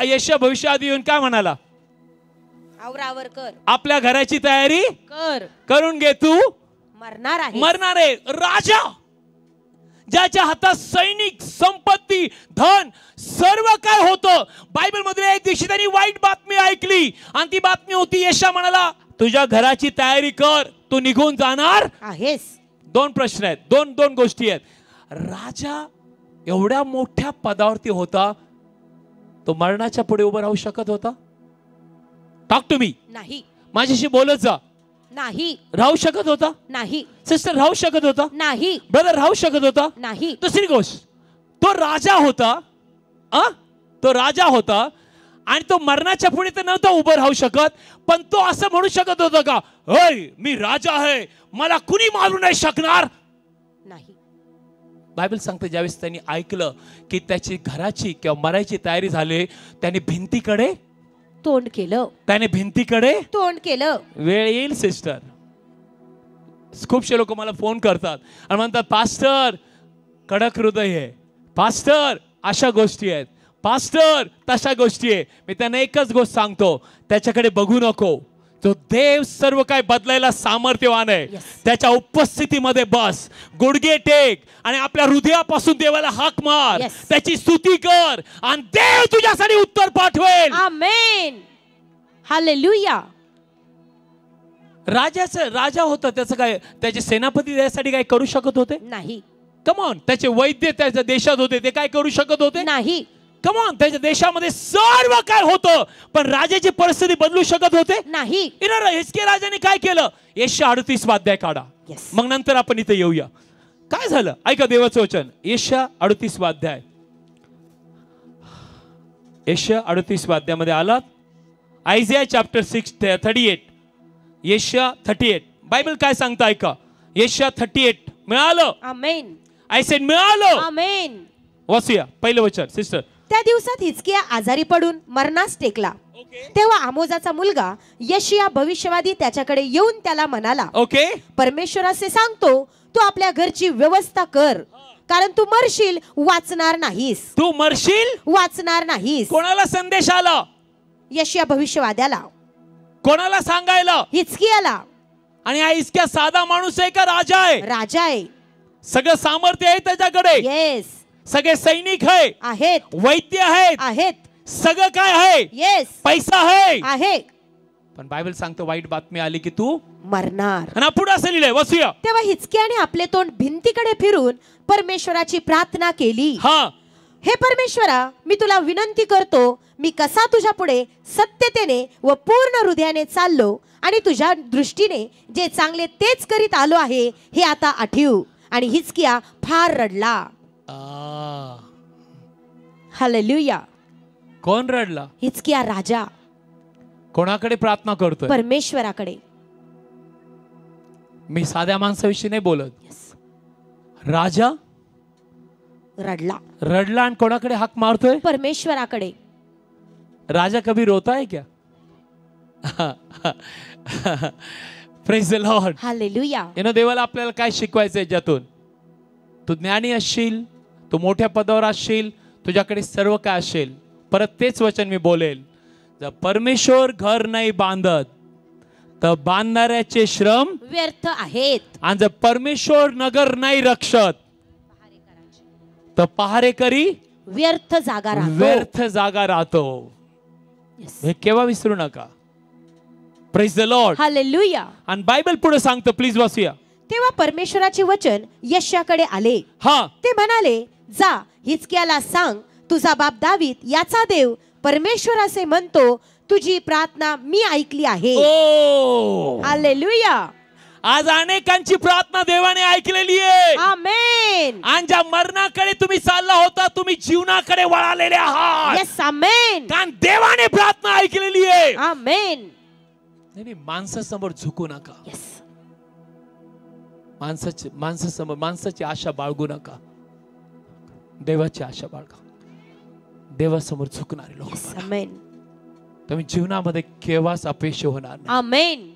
यशया भविष्यात येऊन काय म्हणाला? आवरावर कर, आपल्या घराची तयारी करून घे, तू मरणार आहे. मरणार आहे. राजा ज्याच्या हातात सैनिक, संपत्ती, धन सर्व काय होतं. बायबल मध्ये एक दिवशी त्यांनी वाईट बातमी ऐकली आणि ती बातमी होती, यशया म्हणाला तुझ्या घराची तयारी कर, तू निघून जाणार आहेस. दोन प्रश्न आहेत, दोन गोष्टी आहेत. राजा एवढ्या मोठ्या पदावरती होता, तो मरणाच्या पुढे उभं राहू शकत होता? Talk to me. नाही. माझ्याशी बोलत जा. नाही. राहू शकत होता? नाही. सिस्टर राहू शकत होता? नाही. ब्रदर राहू शकत होता? नाही. दुसरी गोष्ट, तो राजा होता. तो राजा होता आणि तो मरणाच्या पुढे तर नव्हता उभं राहू शकत, पण तो असं म्हणू शकत होता का, होय मी राजा आहे, मला कुणी मारू नाही शकणार? नाही. बायबल सांगते ज्यावेळेस त्यांनी ऐकलं की त्याची घराची किंवा मरायची तयारी झाली, त्याने भिंतीकडे तोंड केलं. तोंड केलं. वेळ येईल सिस्टर. खूपशे लोक मला फोन करतात आणि म्हणतात पास्टर कडक हृदय आहे, पास्टर अशा गोष्टी आहेत, पास्टर तशा गोष्टी आहे. मी त्यांना एकच गोष्ट सांगतो, त्याच्याकडे बघू नको. तो देव सर्व काय बदलायला सामर्थ्यवान आहे. त्याच्या उपस्थितीमध्ये बस, गुडघे टेक आणि आपल्या हृदयापासून देवाला हाक मार, त्याची स्तुती कर आणि देव तुझ्यासाठी उत्तर पाठवेल. आमेन. हालेलुया. राजा होता, त्याचं काय, त्याचे सेनापती त्यासाठी काय करू शकत होते? नाही. Come on. त्याचे वैद्य त्याच्या देशात होते, ते काय करू शकत होते? नाही. Come on. त्याच्या देशामध्ये सर्व काय होतं, पण राजाची परिस्थिती बदलू शकत होते? नाही. हिजकिया राजाने काय केलं? यशया 38 अध्याय काढा. मग नंतर आपण इथे येऊया. काय झालं ऐका देवाचं वचन. यशया 38 अध्याय. यशया 38 अध्यायामध्ये आलात. आयझाया चॅप्टर 38. यशया 38. बायबल काय सांगतं ऐका. यशया 38 मिळालं. आमेन. आय सेड मिळालं. आमेन. वाचूया पहिलं वचन सिस्टर. त्या दिवसात हिजकिया आजारी पडून मरणास टेकला. तेव्हा आमोजाचा मुलगा यशिया भविष्यवादी त्याच्याकडे येऊन त्याला म्हणाला, ओके, परमेश्वर असे सांगतो, तू आपल्या घरची व्यवस्था कर, कारण तू मरशील वाचणार नाहीस. तू मरशील वाचणार नाहीस. कोणाला संदेश आला? यशया भविष्यवाद्याला, कोणाला सांगायला? हिजकियाला. आणि हा हिजकिया साधा माणूस आहे का राजा आहे? राजा आहे. सगळं सामर्थ्य आहे त्याच्याकडे. येस. सगळे सैनिक आहे, आहेत. वैद्य आहेत, आहेत. सगळं काय आहे? येस. पैसा आहे. आहे. पण बायबल सांगतो वाईट बातमी आली की तू मरणार. आणि पुढे असं लिहिलंय वसूया. तेव्हा हिजकियाने आपले तोंड भिंतीकडे फिरून परमेश्वराची प्रार्थना केली. हे परमेश्वरा, मी तुला विनंती करतो, मी कसा तुझ्या पुढे सत्यतेने व पूर्ण हृदयाने चाललो आणि तुझ्या दृष्टीने जे चांगले तेच करीत आलो आहे हे आता आठीव. आणि हिजकिया फार रडला. हालेलुया. कोण रडला? हिजकिया राजा. कोणाकडे प्रार्थना करतोय? परमेश्वराकडे. मी साध्या माणसाविषयी नाही बोलत. राजा रडला. रडला आणि कोणाकडे हाक मारतोय? परमेश्वराकडे. राजा कभी रोता है क्या? Praise the Lord. हालेलुया. देवाला आपल्याला काय शिकवायचंय? ज्यातून तू ज्ञानी असशील, तू मोठ्या पदावर असशील, तुझ्याकडे सर्व काय असेल, परत तेच वचन मी बोलेल, जर परमेश्वर घर नाही बांधत तर बांधणाऱ्याचे श्रम व्यर्थ आहेत. आणि जर परमेश्वर नगर नाही रक्षत तर पहारेकरी व्यर्थ जागा राहतो. व्यर्थ जागा राहतो. हे केव्हा विसरू नका. Praise the Lord. हालेलुया. आणि बायबल पुढे सांगतो, प्लीज वाचूया. तेव्हा परमेश्वराचे वचन यशाकडे आले. ते म्हणाले, जा हिजकियाला सांग, तुझा बाप दावीद याचा देव परमेश्वर असे म्हणतो, तुझी प्रार्थना मी ऐकली आहे. हालेलुया. आज अनेकांची प्रार्थना देवाने ऐकलेली आहे. आमेन. आणि ज्या मरणाकडे तुम्ही चालला होता, तुम्ही जीवनाकडे वळालेले आहात. येस. आमेन. कारण देवाने प्रार्थना ऐकलेली आहे. आमेन. नाही, माणसासमोर झुकू नका. येस. माणसासमोर माणसाची आशा बाळगू नका. देवाची आशा बाळगा. देवासमोर झुकणारे लोक. आमेन. तुम्ही जीवनामध्ये केव्हाच अपयश होणार नाही. आमेन.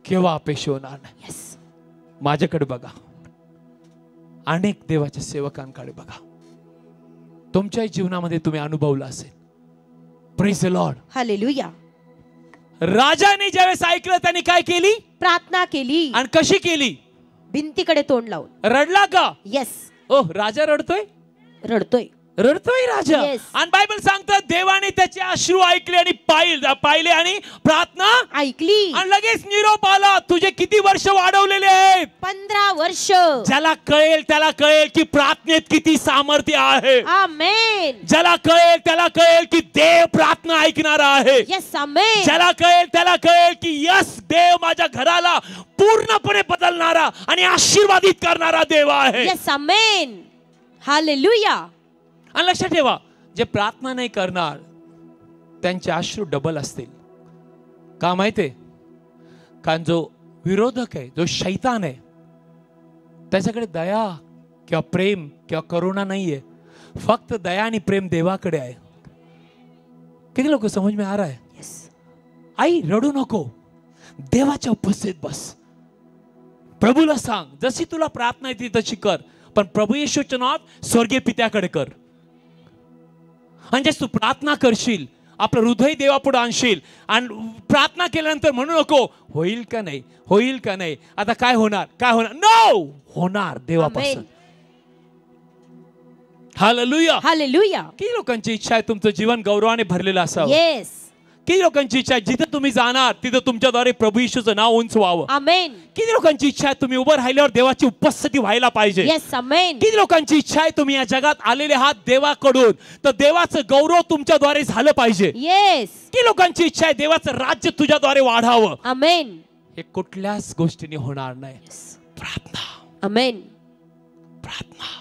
केव्हा अपयश होणार नाही. माझ्याकडे बघा, अनेक देवाच्या सेवकांकडे बघा, तुमच्या जीवनामध्ये तुम्ही अनुभवला असेल. Praise the Lord. हालेलुया. राजाने ज्यावेळेस ऐकलं त्याने काय केली? प्रार्थना केली. आणि कशी केली? भिंतीकडे तोंड लावून. रडला का? येस. राजा रडतोय. रडतोय राजा. आणि बायबल सांगतात देवाने त्याचे अश्रू ऐकले आणि पाहिले आणि प्रार्थना ऐकली. आणि लगेच निरोप आला, तुझे किती वर्ष वाढवलेले आहेत? 15 वर्ष. ज्याला कळेल त्याला कळेल की प्रार्थनेत किती सामर्थ्य आहे. आमेन. ज्याला कळेल त्याला कळेल की देव प्रार्थना ऐकणारा आहे. येस. आमेन. ज्याला कळेल त्याला कळेल की यस, देव माझ्या घराला पूर्णपणे बदलणारा आणि आशीर्वादित करणारा देव आहे. येस. आमेन. हालेलुया. आणि लक्षात ठेवा, जे प्रार्थना नाही करणार त्यांचे अश्रू डबल असतील. का माहितीये? कारण जो विरोधक आहे, जो शैतान आहे, त्याच्याकडे दया किंवा प्रेम किंवा करुणा नाहीये. फक्त दया आणि प्रेम देवाकडे आहे. किती लोक समज में आ रहा है? आई रडू नको, देवाच्या उपस्थितीत बस. प्रभूला सांग, जशी तुला प्रार्थना येते तशी कर, पण प्रभू येशूच्या नावात स्वर्गीय पित्याकडे कर. आणि तू प्रार्थना करशील, आपलं हृदय देवापुढे आणशील आणि प्रार्थना केल्यानंतर म्हणू नको होईल का नाही, होईल का नाही, आता काय होणार, काय होणार. नो, होणार देवापासून. हालेलुया. हालेलुया. किती लोकांची इच्छा आहे तुमचं जीवन गौरवाने भरलेलं असावं? येस. किती लोकांची इच्छा आहे जिथे तुम्ही जाणार तिथे तुमच्याद्वारे प्रभू येशूचं नाव उंच व्हावं? आमेन. किती लोकांची इच्छा आहे तुम्ही उभं राहिल्यावर देवाची उपस्थिती व्हायला पाहिजे? येस. आमेन. किती लोकांची इच्छा आहे तुम्ही या जगात आलेले आहात देवाकडून, तर देवाचं गौरव तुमच्याद्वारे झालं पाहिजे? येस. किती लोकांची इच्छा आहे देवाचं राज्य तुझ्याद्वारे वाढावं? आमेन. हे कुठल्याच गोष्टीने होणार नाही. प्रार्थना. आमेन. प्रार्थना.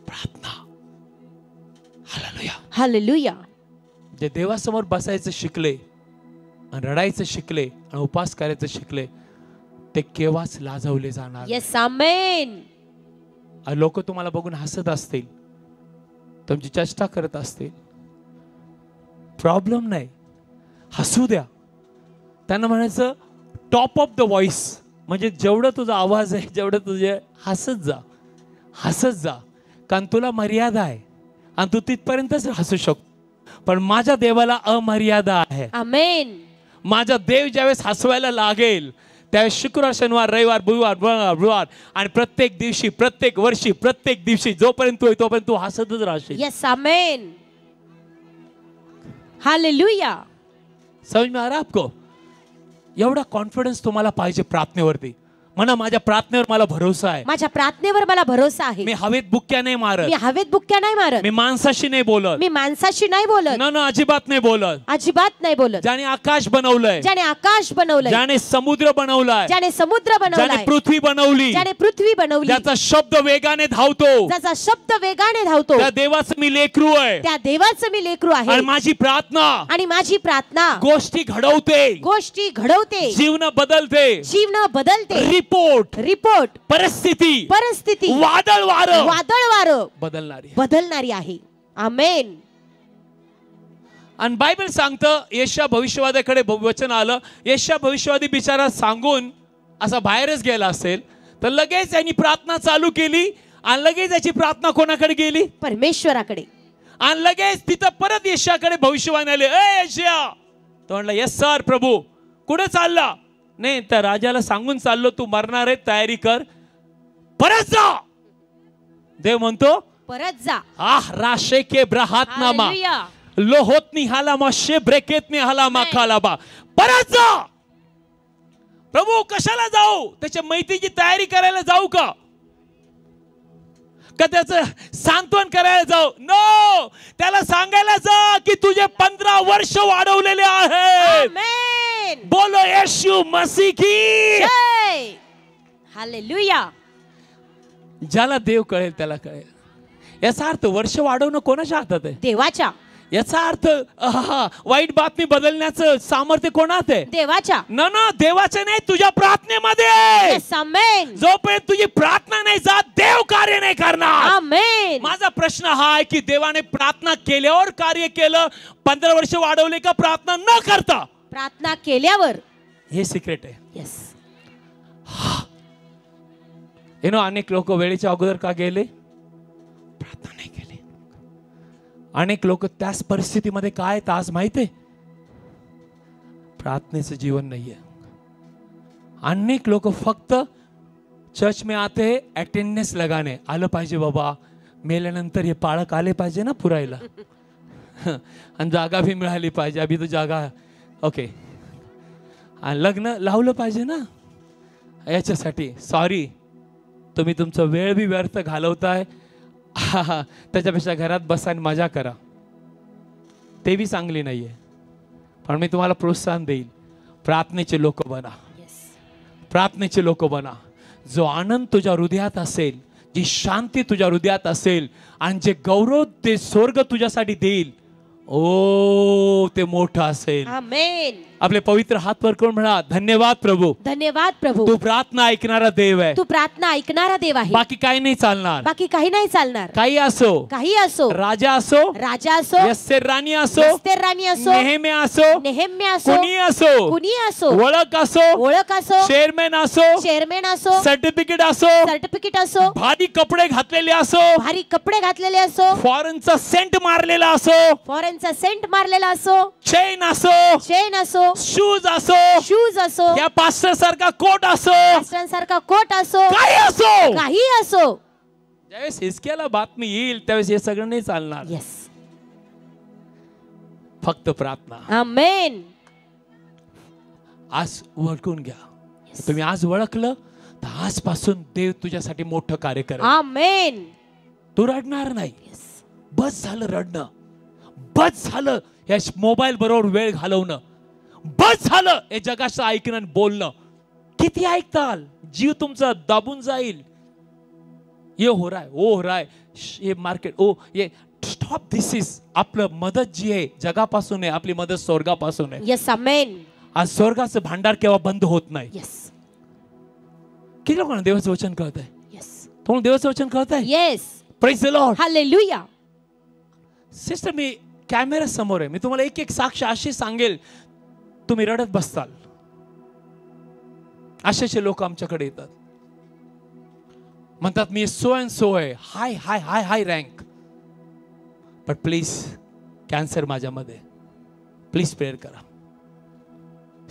प्रार्थना. हालेलुया. हालेलुया. जे देवासमोर बसायचं शिकले आणि रडायचं शिकले आणि उपवास करायचं शिकले ते केव्हाच लाजवले जाणार. येस. आमेन. लोक तुम्हाला बघून हसत असतील, तुमची चेष्टा करत असतील, प्रॉब्लेम नाही, हसू द्या. त्यांना म्हणायचं टॉप ऑफ द व्हॉइस, म्हणजे जेवढं तुझा आवाज आहे जेवढं तुझे हसत जा, हसत जा. कारण तुला मर्यादा आहे आणि तू तिथपर्यंतच हसू शकतो. पण माझ्या देवाला अमर्यादा आहे. आमेन. माझा देव ज्यावेळेस हसवायला लागेल त्यावेळेस शुक्रवार, शनिवार, रविवार, बुधवार आणि प्रत्येक दिवशी, प्रत्येक वर्षी, प्रत्येक दिवशी जोपर्यंत तू आहे तोपर्यंत तू हसतच राहशील. यस, आमेन. हालेलुया. समझ में आ रहा आपको? एवढा कॉन्फिडन्स तुम्हाला पाहिजे प्रार्थनेवरती. म्हणा माझ्या प्रार्थनेवर मला भरोसा आहे. माझ्या प्रार्थनेवर मला भरोसा आहे. मी हवेत बुक्क्या नाही मारत. मी हवेत बुक्क्या नाही मारत. मी माणसाशी नाही बोलत. मी माणसाशी नाही बोलत. ना अजिबात नाही बोलत. अजिबात नाही बोलत. ज्याने आकाश बनवलंय, ज्याने आकाश बनवलंय, ज्याने समुद्र बनवलाय, ज्याने समुद्र बनवलाय, ज्याने पृथ्वी बनवली, ज्याने पृथ्वी बनवली, ज्याचा शब्द वेगाने धावतो, ज्याचा शब्द वेगाने धावतो, त्या देवाचं मी लेकरू आहे. त्या देवाचं मी लेकरू आहे. आणि माझी प्रार्थना, आणि माझी प्रार्थना गोष्टी घडवते, गोष्टी घडवते, जीवन बदलते, जीवन बदलते. रिपोर्ट, परिस्थिती, वादळ वारं बदलणारी आहे. आमेन. आणि बायबल सांगतं यशया भविष्यवाद्याकडे वचन आलं. यशया भविष्यवादी बिचारा सांगून असा बाहेरच गेला असेल तर लगेच यांनी प्रार्थना चालू केली आणि लगेच याची प्रार्थना कोणाकडे गेली? परमेश्वराकडे. आणि लगेच तिथं परत यशयाकडे भविष्यवाणी आले. ए यशया, तो म्हणला यस सर प्रभू. कुठे चालला? नाही, त्या राजाला सांगून चाललो तू मरणार आहे, तयारी कर, परत जा. देव म्हणतो परत जा. राशेके ब्रहातनामा लोहोत निहालामा शेब्रेकेत निहालामा खालाबा. परत जा. प्रभू कशाला जाऊ? त्याच्या मैत्रीची तयारी करायला जाऊ का त्याचं सांत्वन करायला जाऊ? नो, त्याला सांगायला जा की तुझे 15 वर्ष वाढवलेले आहेत. बोलो येशू मसीह की जय. हालेलुया. ज्याला देव कळेल त्याला कळेल. याचा अर्थ वर्ष वाढवणं कोणाच्या हातात आहे? देवाच्या. याचा अर्थ वाईट बातमी बदलण्याचं सामर्थ्य कोणात आहे? देवाच्या. ना देवाचं नाही, तुझ्या प्रार्थनेमध्ये. आमेन. जोपर्यंत तुझी प्रार्थना नाही जात देव कार्य नाही करणार. आमेन. माझा प्रश्न हा आहे की देवाने प्रार्थना केल्यावर कार्य केलं, 15 वर्ष वाढवले का प्रार्थना न करता? प्रार्थना केल्यावर. हे सिक्रेट आहे. यस. अनेक लोक वेळेच्या अगोदर का गेले? प्रार्थना नाही केली. अनेक लोक त्याच परिस्थितीमध्ये काय आहेत आज माहिती आहे? प्रार्थनेचं जीवन नाहीये. अनेक लोक फक्त चर्च में आते अटेंडन्स लगाने, आलं पाहिजे बाबा, मेल्यानंतर हे पाळक आले पाहिजे ना पुरायला, आणि जागा भी मिळाली पाहिजे. अभी तो जागा ओके. आणि लग्न लावलं पाहिजे ना याच्यासाठी. सॉरी, तुम्ही तुमचा वेळ बी व्यर्थ घालवताय. त्याच्यापेक्षा घरात बसा आणि मजा करा, ते बी चांगली नाहीये. पण मी तुम्हाला प्रोत्साहन देईल, प्रार्थनेचे लोक बना. प्रार्थनेचे लोक बना. जो आनंद तुझ्या हृदयात असेल, जी शांती तुझ्या हृदयात असेल, आणि जे गौरव ते स्वर्ग तुझ्यासाठी देईल, ओ ते मोठं असेल. आमेन. आपले पवित्र हात वर करून म्हणा, धन्यवाद प्रभू. धन्यवाद प्रभू. तू प्रार्थना ऐकणारा देव आहे. तू प्रार्थना ऐकणारा देव आहे. बाकी काही नाही चालणार. बाकी काही नाही चालणार. काही असो, काही असो, राजा असो, राजा असो, एस्तेर राणी असो, एस्तेर राणी असो, नेहेम्या असो, नेहेम्या असो, कुणी असो, कुणी असो, ओळख असो, ओळख असो, चेअरमॅन असो, चेअरमॅन असो, सर्टिफिकेट असो, सर्टिफिकेट असो, भारी कपडे घातलेले असो, भारी कपडे घातलेले असो, फॉरेनचा सेंट मारलेला असो, फॉरेनचा सेंट मारलेला असो, चेन असो, चेन असो, शूज असो, शूज असो, या पास्टर सारखा कोट असो, पास्टर सारखा कोट असो, काही असो, काही असो. ज्यावेळेस हिजकियाला बातमी येईल त्यावेळेस हे सगळं नाही चालणार. यस. फक्त प्रार्थना. आमेन. आज ओळखून घ्या. तुम्ही आज ओळखलं तर आजपासून देव तुझ्यासाठी मोठं कार्य करेल. आमेन. तू रडणार नाही. बस झालं रडणं, बस झालं या मोबाईल बरोबर वेळ घालवणं, बस झालं हे जगाचं ऐकणं आणि बोलणं. किती ऐकताल? जीव तुमचा दाबून जाईल. ये हो रहा है, वो हो रहा है, ये मार्केट, ओ ये स्टॉप. दिस इज आपलं मदत जी आहे जगापासून आहे, आपली मदत स्वर्गापासून आहे. यस. आमेन. आज स्वर्गाचं भांडार केव्हा बंद होत नाही. यस. किती लोकांना देवाचं वचन कळतंय? यस. तुम्हाला देवाचं वचन कळतंय? Yes. Praise the Lord. Hallelujah. Sister, me camera समोर आहे, मी तुम्हाला एक एक साक्ष अशी सांगेल, तुम्ही रडत बसताल. अशाचे लोक आमच्याकडे येतात, म्हणतात मी सो अँड सो आहे, हाय हाय हाय हाय रँक, बट प्लीज कॅन्सर माझ्यामध्ये, प्लीज प्रेयर करा.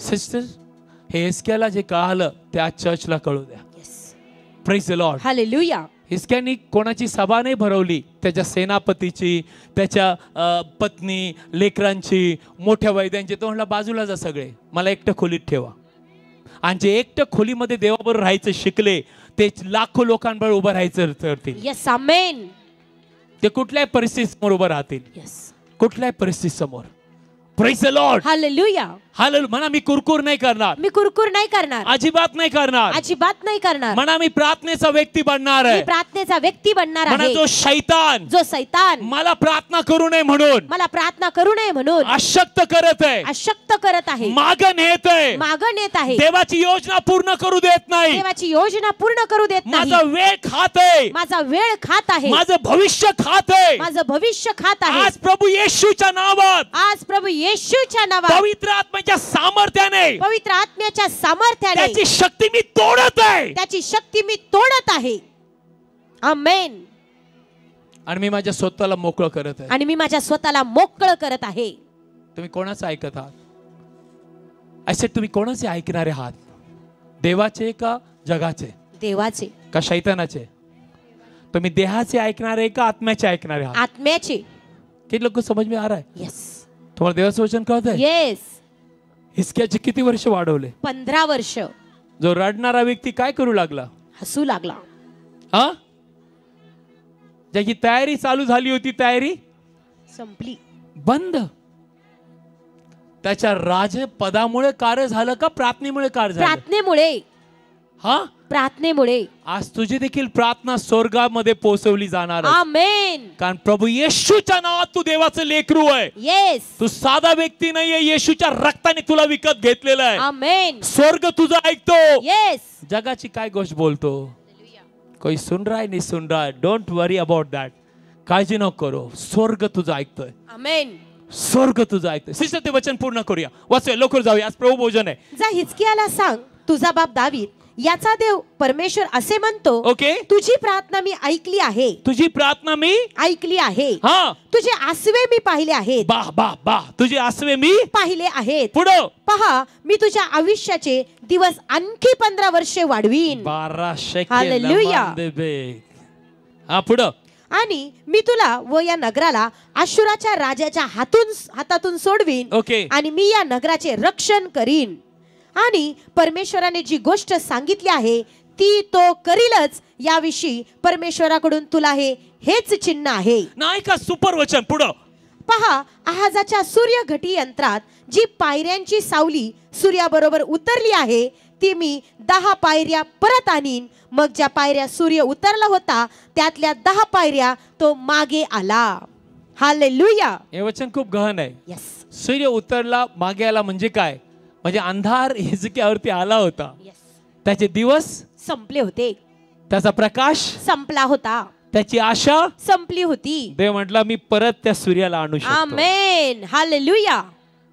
सिस्टर, हे हिजकियाला जे कळालं त्या चर्चला कळू द्या. Praise the Lord. हालेलुया. हिजकियाने कोणाची सभा नाही भरवली, त्याच्या सेनापतीची, त्याच्या पत्नी, लेकरांची, मोठ्या वैद्यांची. तो म्हणला बाजूला जा सगळे, मला एकटं खोलीत ठेवा. आणि जे एकटं खोलीमध्ये देवाबरोबर राहायचं शिकले ते लाखो लोकांबरोबर उभं राहायचं ठरतील. यस, आमेन. ते कुठल्याही परिस्थिती समोर उभं राहतील. यस, कुठल्याही परिस्थिती समोर. Praise the Lord. Hallelujah. Hallelujah. म्हणा मी कुरकुर नाही करणार, मी कुरकुर नाही करणार, अजिबात नाही करणार, अजिबात नाही करणार. म्हणा मी प्रार्थनेचा व्यक्ती बनणार आहे, मी प्रार्थनेचा व्यक्ती बनणार म्हणा आहे. जो शैतान मला प्रार्थना करू नये म्हणून, मला प्रार्थना करू नये म्हणून अशक्त करत आहे, अशक्त करत आहे, मागं नेत आहे, मागं नेत आहे, देवाची योजना पूर्ण करू देत नाही, देवाची योजना पूर्ण करू देत नाही, माझा वेळ खात आहे, माझा वेळ खात आहे, माझं भविष्य खात आहे, माझं भविष्य खात आहे. आज प्रभू येशूच्या नावात, आज प्रभू येशूच्या नावात, पवित्र आत्म्याच्या सामर्थ्याने, पवित्र आत्म्याच्या सामर्थ्याने त्याची शक्ती मी तोडत आहे, त्याची शक्ती मी तोडत आहे. आमेन. आणि मी माझ्या स्वतःला मोकळं करत आहे, आणि मी माझ्या स्वतःला मोकळं करत आहे. तुम्ही कोणाचं ऐकत आहात? असे तुम्ही कोणाचे ऐकणारे आहात? देवाचे का जगाचे? देवाचे का शैतानाचे? तुम्ही देहाचे ऐकणारे का आत्म्याचे ऐकणारे आहात? आत्म्याचे. किती लोक समज में आ रहा है? यस, तुम्हाला देवाचं वचन कळत आहे? येस. हिजकियाचे किती वर्ष वाढवले? 15 वर्ष. जो रडणारा व्यक्ती काय करू लागला? हसू लागला. हा, ज्याची तयारी चालू झाली होती तयारी संपली, बंद. त्याच्या राजपदामुळे कार्य झालं का प्रार्थनेमुळे कार्य झालं? प्रार्थनेमुळे. हा, प्रार्थनेमुळे. आज तुझी देखील प्रार्थना स्वर्गामध्ये पोहोचवली जाणार आहे. आमेन. कारण प्रभू येशूच्या नावात तू देवाचं लेकरू आहे. येस. तू साधा व्यक्ती नाहीये, येशूच्या रक्ताने तुला विकत घेतलेलं आहे. आमेन. स्वर्ग तुझं ऐकतो. येस. जगाची काय गोष्ट बोलतो? कोई सुन रहा है नहीं सुन रहा है, डोंट वरी अबाउट दॅट. काळजी नको करो, स्वर्ग तुझं ऐकतोय. आमेन. स्वर्ग तुझं ऐकतोय. सिस्टर, ते वचन पूर्ण करूया, वाचूया, लवकर जाऊया, आज प्रभू भोजन आहे. जा हिजकियाला सांग, तुझा बाप दावीद याचा देव परमेश्वर असे म्हणतो, ओके, तुझी प्रार्थना मी ऐकली आहे, तुझी प्रार्थना मी ऐकली आहे. हा, तुझे आसवे मी पाहिले आहेत. बाह बाह बाह, तुझे आसवे मी पाहिले आहेत. पुढं पहा, मी तुझ्या आयुष्याचे दिवस आणखी 15 वर्षे वाढवीन. 1200 हालेलुया. हा, पुढं. आणि मी तुला व या नगराला आशुराच्या राजाच्या हातातून सोडवीन. ओके. आणि मी या नगराचे रक्षण करीन. आणि परमेश्वराने जी गोष्ट सांगितली आहे ती तो करीलच. याविषयी परमेश्वराकडून तुला हेच चिन्ह आहे. नाही का? सुपर वचन. पुढं पहा, आहाजाच्या सूर्य घटी यंत्रात जी पायऱ्यांची सावली सूर्याबरोबर उतरली आहे ती मी 10 पायऱ्या परत आणीन. मग ज्या पायऱ्या सूर्य उतरला होता त्यातल्या 10 पायऱ्या तो मागे आला. हालेलुया. हे वचन खूप गहन आहे. यस. सूर्य उतरला, मागे आला म्हणजे काय? म्हणजे अंधार हिजकियावरती आला होता, त्याचे दिवस संपले होते, त्याचा प्रकाश संपला होता, त्याची आशा संपली होती. देव म्हटला मी परत त्या सूर्याला आणू शकतो. आमेन. हालेलुया.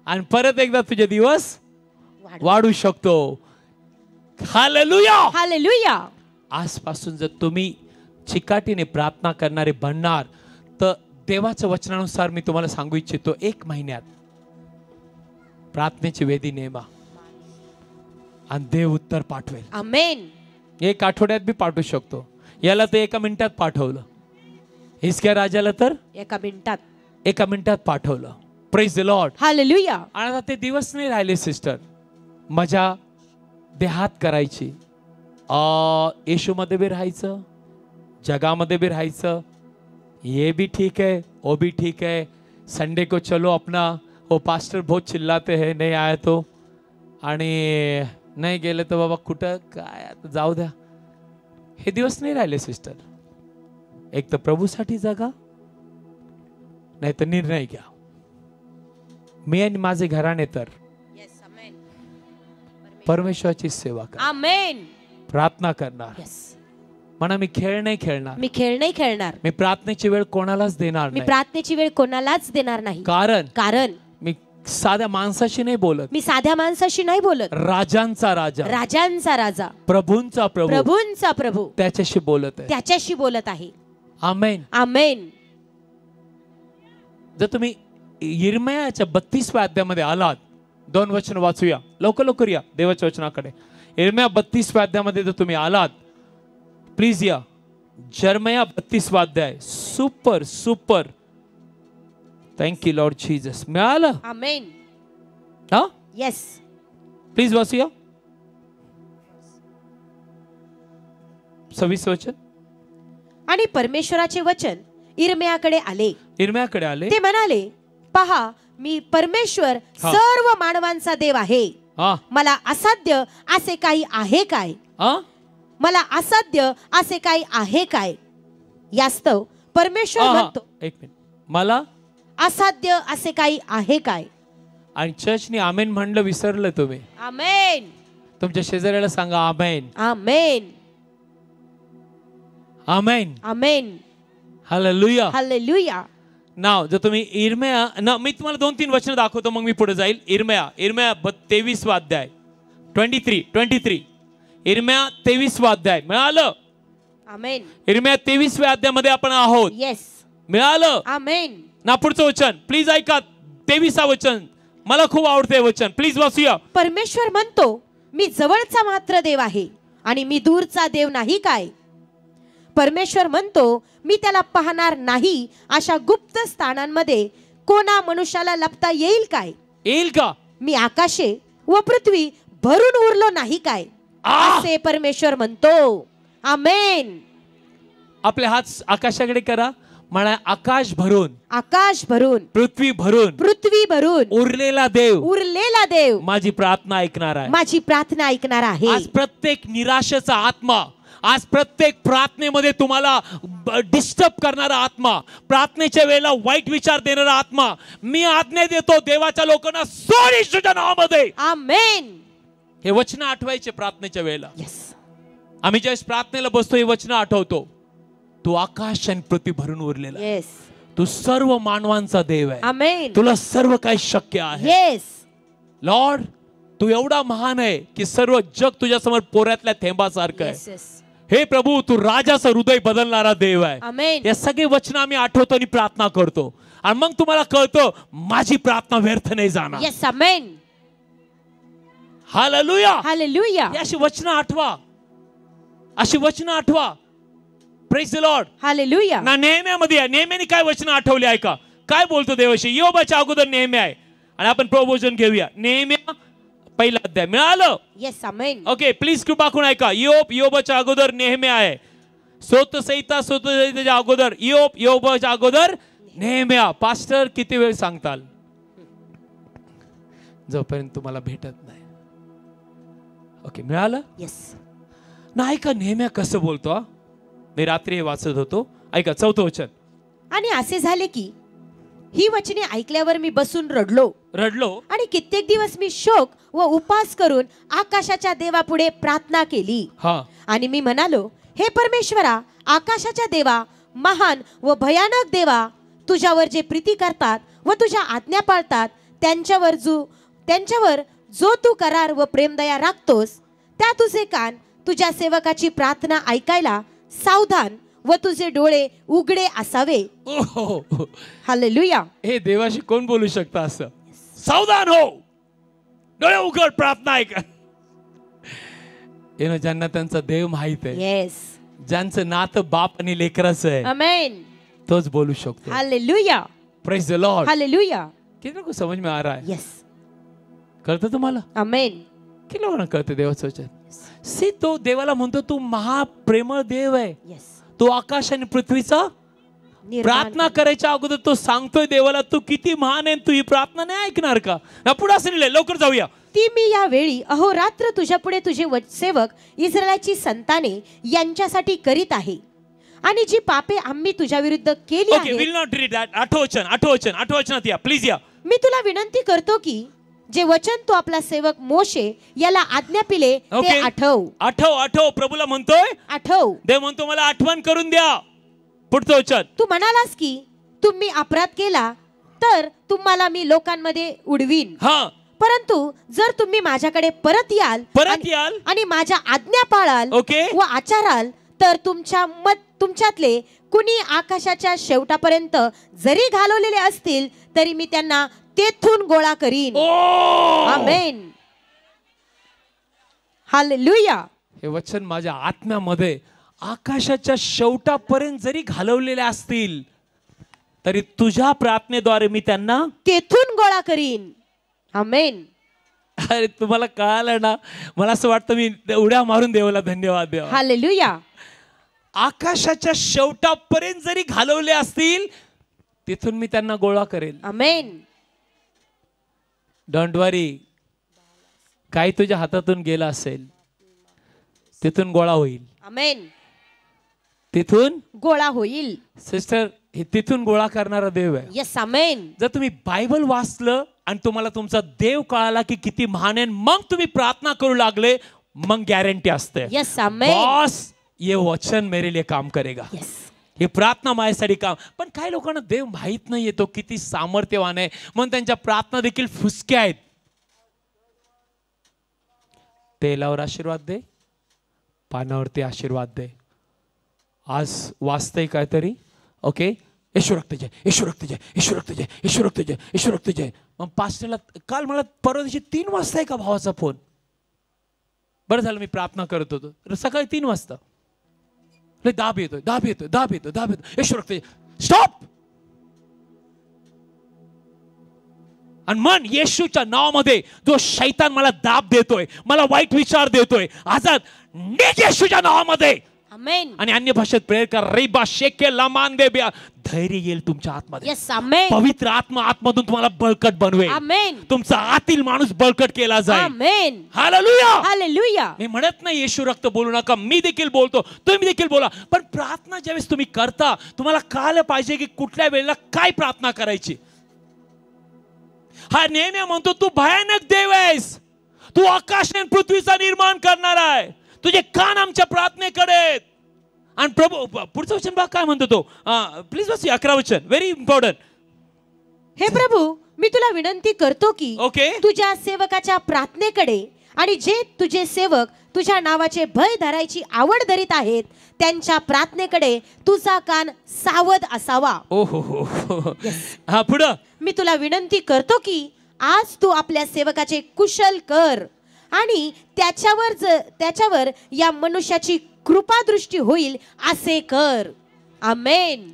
आणि परत एकदा तुझे दिवस वाढू शकतो. हालेलुया. हालेलुया. आजपासून जर तुम्ही चिकाटीने प्रार्थना करणारे बनणार तर देवाच्या वचनानुसार मी तुम्हाला सांगू इच्छितो, 1 महिन्यात प्रार्थनेची वेदी नेमा आणि देव उत्तर पाठवेल. आमेन. 1 आठवड्यात बी पाठवू शकतो. याला तर 1 मिनिटात पाठवलं. हिजकिया राजाला तर 1 मिनिटात, 1 मिनिटात पाठवलं. Praise the Lord. हालेलुया. आणि आता ते दिवस नाही राहिले सिस्टर मजा देहात करायची. येशूमध्ये बी राहायचं, जगामध्ये बी राहायचं. ये भी ठीक है, वो भी ठीक है. संडे को चलो अपना, वो पास्टर बहुत चिल्लाते हैं नहीं आया तो, आणि नाही गेले तर बाबा कुठं काय, आता जाऊ द्या. हे दिवस नाही राहिले सिस्टर. एक तर प्रभूसाठी जगा, नाही तर निर्णय घ्या. मी आणि माझे घराणे तर परमेश्वराची सेवा कर, आमेन, प्रार्थना करणार. म्हणा मी खेळ नाही खेळणार, मी खेळ नाही खेळणार, मी प्रार्थनेची वेळ कोणालाच देणार मी नाही. प्रार्थनेची वेळ कोणालाच देणार नाही. कारण मी साध्या माणसाशी नाही बोलत, मी साध्या माणसाशी नाही बोलत, राजांचा राजा, राजांचा राजा, प्रभूंचा प्रभू, प्रभूंचा प्रभू त्याच्याशी बोलत आहे. त्याच्याशी बोलत आहे. आमेन. आमेन. जर तुम्ही यिर्मयाच्या 32व्या अध्यायामध्ये आलात, 2 वचन वाचूया, लवकर लवकर या देवाच्या वचनाकडे. यिर्मया 32व्या अध्यायामध्ये जर तुम्ही आलात, प्लीज या. यिर्मया 32वा अध्याय. Super super. Thank you Lord Jesus. मिळालं? आमेन. हा, येस. प्लीज वाचूया 26 वचन. आणि परमेश्वराचे वचन यिर्मयाकडे आले. यिर्मयाकडे आले. ते म्हणाले, पहा, मी परमेश्वर हा. सर्व मानवांचा देव आहे. हा मला असाध्य असे काही आहे काय? हा मला असाध्य असे काही आहे काय? यास्तव परमेश्वर हा, म्हणतो, एक मिनिट. मला असाध्य असे काही आहे काय? आणि चर्चने आमेन म्हणलं विसरलं तुम्ही. आमेन. तुमच्या शेजाऱ्याला सांगा आमेन. आमेन. आमेन. आमेन. हालेलुया. हालेलुया. नाव जर तुम्ही यिर्मया ना, मी तुम्हाला 2-3 वचन दाखवतो, मग मी पुढे जाईल. यिर्मया 23वा अध्याय. 23 यिर्मया 23वा अध्याय. मिळालं? आमेन. यिर्मया 23व्या अध्यायामध्ये आपण आहोत. येस. मिळालं आमेन. ना? पुढचं वचन प्लीज ऐका. 23वा वचन मला खूप आवडते वचन. प्लीज वाचूया. परमेश्वर म्हणतो, मी जवळचा मात्र देव आहे आणि मी दूरचा देव नाही काय? परमेश्वर म्हणतो, मी त्याला पाहणार नाही अशा गुप्त स्थानांमध्ये कोणा मनुष्याला लपता येईल काय? येईल का? मी आकाशे व पृथ्वी भरून उरलो नाही काय? असे परमेश्वर म्हणतो. आमेन. आपले हात आकाशाकडे करा. म्हणा, आकाश भरून, आकाश भरून, पृथ्वी भरून, पृथ्वी भरून उरलेला देव, उरलेला देव माझी प्रार्थना ऐकणार आहे. माझी प्रार्थना ऐकणार आहे. आज प्रत्येक निराशेचा आत्मा, आज प्रत्येक प्रार्थनेमध्ये तुम्हाला डिस्टर्ब करणारा आत्मा, प्रार्थनेच्या वेळेला वाईट विचार देणारा आत्मा, मी आज्ञा देतो देवाच्या लोकांना सोड येशूच्या नावामध्ये. आमेन. हे वचन आठवायचे प्रार्थनेच्या वेळेला. येस. आम्ही ज्यावेळेस प्रार्थनेला बसतो हे वचन आठवतो. तू आकाश आणि पृथ्वी भरून उरलेला, येस. तू सर्व मानवांचा देव आहे. आमेन. तुला सर्व काही शक्य आहे. येस. लॉर्ड, तू एवढा महान आहे की सर्व जग तुझ्या समोर पोऱ्यातल्या थेंबासारखं आहे. Yes, yes. हे प्रभू, तू राजाचं हृदय बदलणारा देव आहे. आमेन. या सगळे वचन आम्ही आठवतो आणि प्रार्थना करतो, आणि मग तुम्हाला कळतं माझी प्रार्थना व्यर्थ नाही जाणार. येस. आमेन. हालेलुया. हालेलुया. अशी वचन आठवा, अशी वचन आठवा. Praise the Lord. हालेलुया. ना नेहम्यामध्ये आहे. नेहम्याने काय वचन आठवले ऐका. काय बोलतो देवाशी. योबाच्या अगोदर नेहम्या आहे, आणि आपण प्रवचन घेऊया. नेहम्या 1 अध्याय. मिळालं? येस. आमेन. ओके, प्लीज कृपा करून ऐका. योबाच्या अगोदर नेहम्या आहे. स्वतःच्या अगोदर योबाच्या अगोदर नेहम्या. पास्टर किती वेळ सांगताल? जोपर्यंत तुम्हाला भेटत नाही. ओके, मिळालं? येस. ना ऐका नेहम्या कसं बोलतो. मी रात्री वाचत होतो. ऐका 4थं वचन. आणि असे झाले की ही वचने ऐकल्यावर मी बसून रडलो आणि कित्येक दिवस मी शोक व उपास करून आकाशाच्या देवापुढे प्रार्थना केली. आणि मी म्हणालो, हे परमेश्वरा, आकाशाच्या देवा, महान व भयानक देवा, तुझ्यावर जे प्रीती करतात व तुझ्या आज्ञा पाळतात त्यांच्यावर जो तू करार व प्रेमदया राखतोस, त्या तुझे कान तुझ्या सेवकाची प्रार्थना ऐकायला सावधान व तुझे डोळे उघडे असावे. हालेलुया. हे देवाशी कोण बोलू शकता असं? सावधान हो, डोळे उघड, प्रार्थना ऐका. ज्यांना त्यांचा देव माहित आहे, येस, ज्यांचं नातं बाप आणि लेकराचं आहे, आमेन, तोच बोलू शकतो. Hallelujah. Praise the Lord. Hallelujah. किती लोक समझ में आ रहा है? यस. कळतं तुम्हाला? आमेन. किती लोकांना कळतं देवाचं वचन? सी, तो देवाला म्हणतो तू महाप्रेमळ देव आहे. यस. तो आकाश आणि पृथ्वीचा प्रार्थना करायच्या अगोदर तो सांगतोय देवाला, तू किती महान आहे, तू ही प्रार्थना नाही ऐकणार का? पुढे असं लिहिलंय, लवकर जाऊया. ती मी या वेळी अहोरात्र तुझ्या पुढे तुझे सेवक इस्रायलाची संताने यांच्यासाठी करीत आहे, आणि जी पापे आम्ही तुझ्या विरुद्ध केली okay, will not read that. आठवचनात या, प्लीज या. मी तुला विनंती करतो की जे वचन तू आपला सेवक मोशे याला आज्ञा पिले ते आठव. प्रभूला म्हणतोय आठव. देव म्हणतो मला आठवण करून द्या. पुढचं वचन. तू म्हणालास की तुम्ही अपराध केला तर तुम्हाला मी लोकांमध्ये उडवीन, परंतु जर तुम्ही माझ्याकडे परत याल आणि माझ्या आज्ञा पाळाल ओके व आचाराल तर तुमच्यातले कुणी आकाशाच्या शेवटापर्यंत जरी घालवलेले असतील तरी मी त्यांना तेथून गोळा करीन. आमेन. हालेलुया. हे वचन माझ्या आत्म्यामध्ये आकाशाच्या शेवटापर्यंत जरी घालवलेले असतील तरी तुझ्या प्रार्थनेद्वारे मी त्यांना तेथून गोळा करीन. आमेन. अरे तुम्हाला कळालं ना, मला असं वाटतं मी उड्या मारून देवाला धन्यवाद द्यावा. हालेलुया. आकाशाच्या शेवटापर्यंत जरी घालवले असतील तिथून मी त्यांना गोळा करेल. आमेन. डोंट वरी, काही तुझ्या हातातून गेला असेल तिथून गोळा होईल. आमेन. तिथून गोळा होईल. सिस्टर, हे तिथून गोळा करणारा देव आहे. यस. आमेन. जर तुम्ही बायबल वाचलं आणि तुम्हाला तुमचा देव कळाला की किती महान आहे, मग तुम्ही प्रार्थना करू लागले, मग गॅरंटी असते. यस. आमेन. बॉस, ये वचन मेरे लिए काम करेगा. यस. हे प्रार्थना माझ्यासाठी काम. पण काही लोकांना देव माहित नाहीये तो किती सामर्थ्यवान आहे, म्हणून त्यांच्या प्रार्थना देखील फुसक्या आहेत. तेलावर आशीर्वाद दे, पानावरती आशीर्वाद दे. आज वाचतंय काहीतरी, ओके, येशू रक्त जय, येशू रक्त जय, येशू रक्त जय, येशू रक्त जय, येशू रक्त जय. मग पास्टरला काल मला परवा दिवशी 3 वाजता का भावाचा फोन. बरं झालं मी प्रार्थना करत होतो, सकाळी 3 वाजता दाब येतोय, दाब येतोय, दाब येतोय, दाब येतोय, येशू रक्त जय. स्टॉप. आणि मन येशूच्या नावामध्ये जो शैतान मला दाब देतोय, मला वाईट विचार देतोय, आजाद निघ येशूच्या नावामध्ये. आमेन. आणि अन्य भाषेत प्रेयर कर, रेबा शेके लमान दे बिया. धैर्य येईल तुमच्या आतमध्ये. यस. आमेन. पवित्र आत्मा आतमधून तुम्हाला बळकट बनवेल. आमेन. तुमचा आतील माणूस बळकट केला जाईल. आमेन. हालेलुया. हालेलुया. मी म्हणत नाही येशू रक्त बोलू नका, मी देखील बोलतो, तुम्ही देखील बोला. पण प्रार्थना ज्यावेळेस तुम्ही करता तुम्हाला कळलं पाहिजे की कुठल्या वेळेला काय प्रार्थना करायची. हा नेहमी म्हणतो तू भयानक देव आहेस, तू आकाश आणि पृथ्वीचा निर्माण करणार आहे, तुझे कान आमच्या प्रार्थनेकडे. आणि प्रभू पुढचं वचन बघ काय म्हणतो तो. प्लीज बस 11 वचन, व्हेरी इम्पॉर्टंट. हे प्रभू, मी तुला विनंती करतो की ओके, तुझ्या सेवकाच्या प्रार्थनेकडे आणि जे तुझे सेवक तुझ्या नावाचे भय धरायची आवड धरीत आहेत त्यांच्या प्रार्थनेकडे तुझा कान सावध असावा. ओहो. हा पुढं. मी तुला विनंती करतो की आज तू आपल्या सेवकाचे कुशल कर आणि त्याच्यावर या मनुष्याची कृपादृष्टी होईल असे कर. आमेन.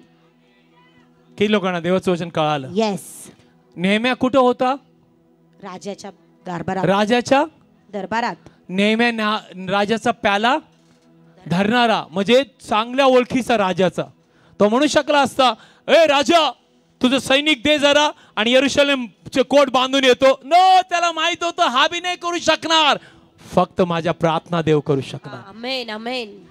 किती लोकांना देवाचं वचन कळालं. येस. नेहम्या कुठं होता. राजाच्या दरबारात. राजाच्या दरबारात. नेहम्या राजाचा प्याला धरणारा, म्हणजे चांगल्या ओळखीचा राजाचा. तो म्हणू शकला असता, ए राजा तुझं सैनिक दे जरा आणि यरूशलेमचे कोट बांधून येतो. नो, त्याला माहित होतं हा बी नाही करू शकणार, फक्त माझ्या प्रार्थना देव करू शकणार. Amen. Amen.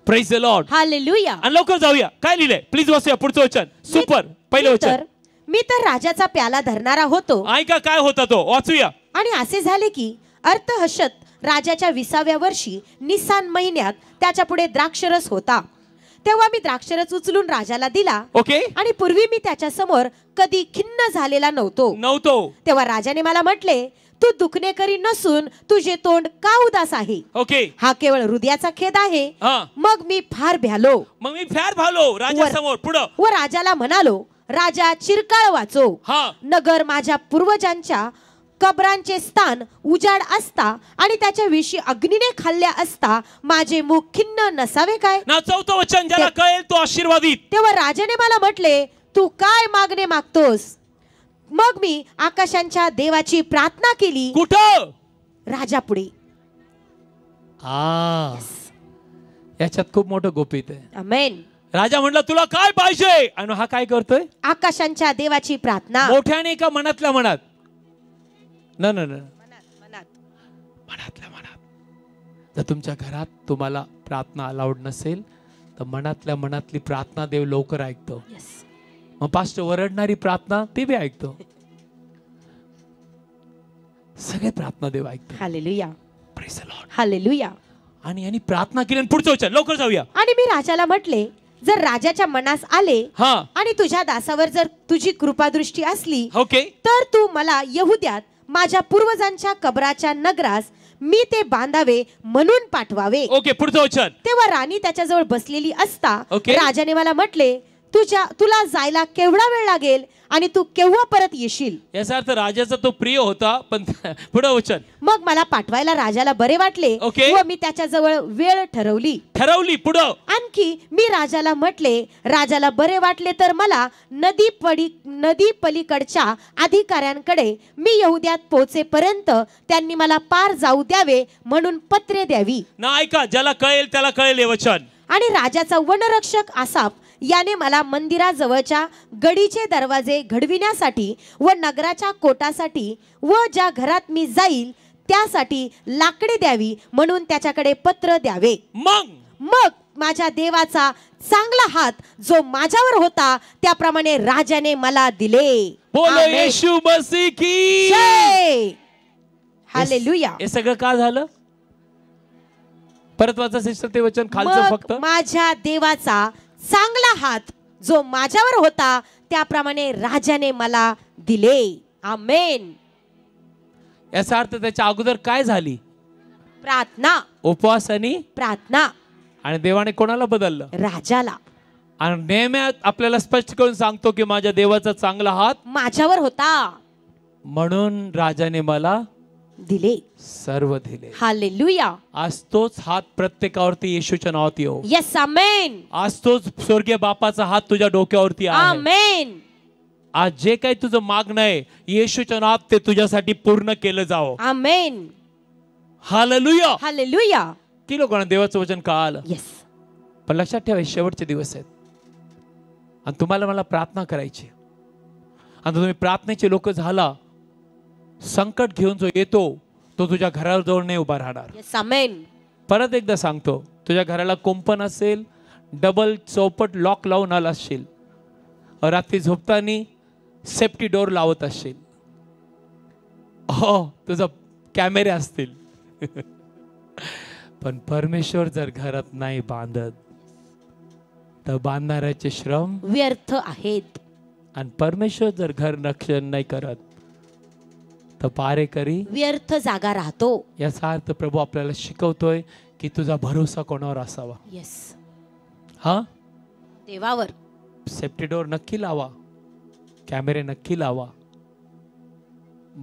Praise the Lord. Hallelujah. आणि लवकर जाऊया, काय लिहिलंय प्लीज वाचूया पुढचं वचन. सुपर. पहिलं वचन. मी तर राजाचा प्याला धरणारा होतो. ऐका काय होता तो, वाचूया. आणि असे झाले की अर्थहर्षत राजाच्या 20व्या वर्षी निसान महिन्यात त्याच्या पुढे द्राक्षरस होता. तेव्हा मी द्राक्षरस उचलून राजाला दिला. ओके. आणि पूर्वी मी त्याच्या समोर कधी खिन्न झालेला नव्हतो. तेव्हा राजाने मला म्हटले, तू दुखणेकरी नसून तुझे तोंड का उदास आहे. ओके. हा केवळ हृदयाचा खेद आहे. मग मी फार भ्यालो राजासमोर. पुढं. व राजाला म्हणालो, राजा चिरकाळ वाचो. नगर माझ्या पूर्वजांच्या कबरांचे स्थान उजाड असता आणि त्याच्या विषयी अग्नीने खाल्ल्या असता माझे मुख खिन्न नसावे काय. ना 4थं वचन, ज्याला कळेल तो आशीर्वादित. तेव्हा राजाने मला म्हटले, तू काय मागणे मागतोस. मग मी आकाशांच्या देवाची प्रार्थना केली. कुठं. राजा पुढे. याच्यात खूप मोठं गोपित आहे. आमेन. राजा म्हटला तुला काय पाहिजे, आणि हा काय करतोय. आकाशांच्या देवाची प्रार्थना. मोठ्याने का मनातल्या मनात. मनातल्या मनात. जर तुमच्या घरात तुम्हाला प्रार्थना अलाउड नसेल तर मनातल्या मनातली प्रार्थना देव लवकर ऐकतो. मग पास्टर वरडणारी प्रार्थना ती बी ऐकतो. सगळे प्रार्थना देव ऐकतो. Hallelujah. Praise the Lord. Hallelujah. आणि यांनी प्रार्थना केली आणि पुढचं वचन, लवकर जाऊया. आणि मी राजाला म्हटले, जर राजाच्या मनास आले आणि तुझ्या दासावर जर तुझी कृपादृष्टी असली, ओके, तर तू मला यहुद्यात माझ्या पूर्वजांच्या कबराच्या नगरास मी ते बांधावे म्हणून पाठवावे. ओके, पुढचं वचन. तेव्हा राणी त्याच्याजवळ बसलेली असता ओके. राजाने मला म्हटले, तुला जायला केवढा वेळ लागेल आणि तू केव्हा परत येशील? याचा अर्थ राजाचा तो प्रिय होता, पण पुढं वचन. मग मला पाठवायला राजाला बरे वाटले ओके. व मी त्याच्याजवळ वेळ ठरवली. पुढं. आणखी मी राजाला म्हटले, राजाला बरे वाटले तर मला नदी पलीकडच्या अधिकाऱ्यांकडे मी यहुद्यात पोहोचेपर्यंत त्यांनी मला पार जाऊ द्यावे म्हणून पत्रे द्यावी. ना ऐका, ज्याला कळेल त्याला कळेल हे वचन. आणि राजाचा वनरक्षक आसाफ याने मला मंदिराजवळच्या गडीचे दरवाजे घडविण्यासाठी व नगराच्या कोटासाठी व ज्या घरात मी जाईल त्यासाठी लाकडे द्यावी म्हणून त्याच्याकडे पत्र द्यावे. मग माझ्या देवाचा चांगला हात जो माझ्यावर होता त्याप्रमाणे राजाने मला दिले. बोलो येशू मसीह की जय. हालेलुया. हे सगळं का झालं? परत वाचा सिस्टर ते वचन खालचं फक्त. माझ्या देवाचा चांगला हात जो माझ्यावर होता त्याप्रमाणे राजाने मला दिले. आमेन. याचा अर्थ त्याच्या अगोदर काय झाली? प्रार्थना, उपवास आणि प्रार्थना. आणि देवाने कोणाला बदललं? राजाला. आणि नेहमी आपल्याला स्पष्ट करून सांगतो की माझ्या देवाचा चांगला हात माझ्यावर होता म्हणून राजाने मला दिले, सर्व दिले. हालेलुया. आज तोच हात प्रत्येकावरती येशूच्या नावात येऊ. येस, आमेन. आज तोच स्वर्गीय बापाचा हात तुझ्या डोक्यावरती आहे. आमेन. आज जे काही तुझं मागणं आहे येशूच्या नावात ते तुझ्यासाठी पूर्ण केलं जावं. आमेन. हालेलुया. हालेलुया. की लोकांना देवाचं वचन कळालं. येस. पण लक्षात ठेवा, शेवटचे दिवस आहेत आणि तुम्हाला मला प्रार्थना करायची. आणि तुम्ही प्रार्थनेचे लोक झाला, संकट घेऊन जो येतो तो तुझ्या घराजवळ नाही उभा राहणार. येस, आमेन. परत एकदा सांगतो, तुझ्या घराला कुंपण असेल, डबल चौपट लॉक लावून आला असशील, रात्री झोपताना सेफ्टी डोर लावत असशील, हो तुझा कॅमेरे असतील, पण परमेश्वर जर घरात नाही बांधत तर बांधणाऱ्याचे श्रम व्यर्थ आहेत. आणि परमेश्वर जर घर रक्षण नाही करत तर पारेकरी व्यर्थ जागा राहतो. याचा अर्थ प्रभू आपल्याला शिकवतोय की तुझा भरोसा कोणावर असावा? येस, हा, देवावर. सेफ्टी डोर नक्की लावा, कॅमेरे नक्की लावा,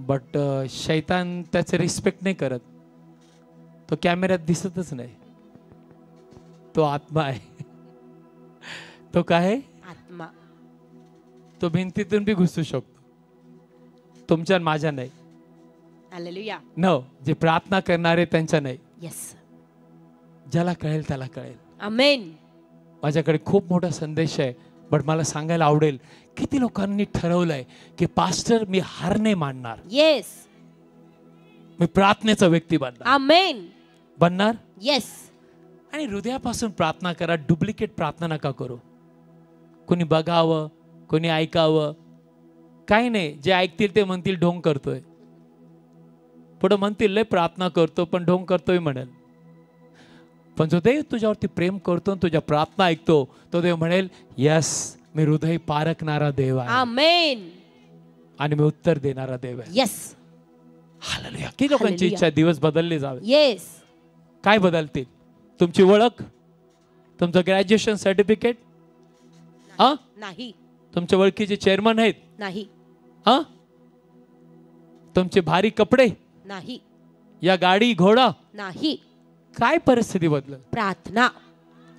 बट शैतान त्याचे रिस्पेक्ट नाही करत. तो कॅमेऱ्यात दिसतच नाही, तो आत्मा आहे. तो काय आहे? आत्मा. तो भिंतीतून बी घुसू शकतो, तुमच्या माझ्या नाही. हालेलुया. नो, जे प्रार्थना करणारे त्यांच्या नाही. येस. ज्याला कळेल त्याला कळेल. आमेन. माझ्याकडे खूप मोठा संदेश आहे, बट मला सांगायला आवडेल किती लोकांनी ठरवलंय की पास्टर मी हार नाही मानणार. येस. मी प्रार्थनेचा व्यक्ती बनणार. आमेन. बनणार. येस. आणि हृदयापासून प्रार्थना करा, डुप्लिकेट प्रार्थना नका करू. कोणी बघावं, कोणी ऐकावं, काही नाही. जे ऐकतील ते म्हणतील ढोंग करतोय, पुढे म्हणतील लय प्रार्थना करतो पण ढोंग करतोय म्हणेल. पण जो देव तुझ्यावरती प्रेम करतो, तुझ्या प्रार्थना ऐकतो, तो देव म्हणेल यस, मी हृदय पारखणारा देव आहे. आमेन. आणि मी उत्तर देणारा देव आहे. येस. हालेलुया. किती लोकांची इच्छा आहे दिवस बदलले जावे? येस. काय बदलतील? तुमची ओळख, तुमचं ग्रॅज्युएशन सर्टिफिकेट, हा, नाही. तुमच्या ओळखीचे चेअरमन आहेत, नाही. हा, तुमचे भारी कपडे, नाही. या गाडी घोडा, नाही. काय परिस्थिती बदल? प्रार्थना.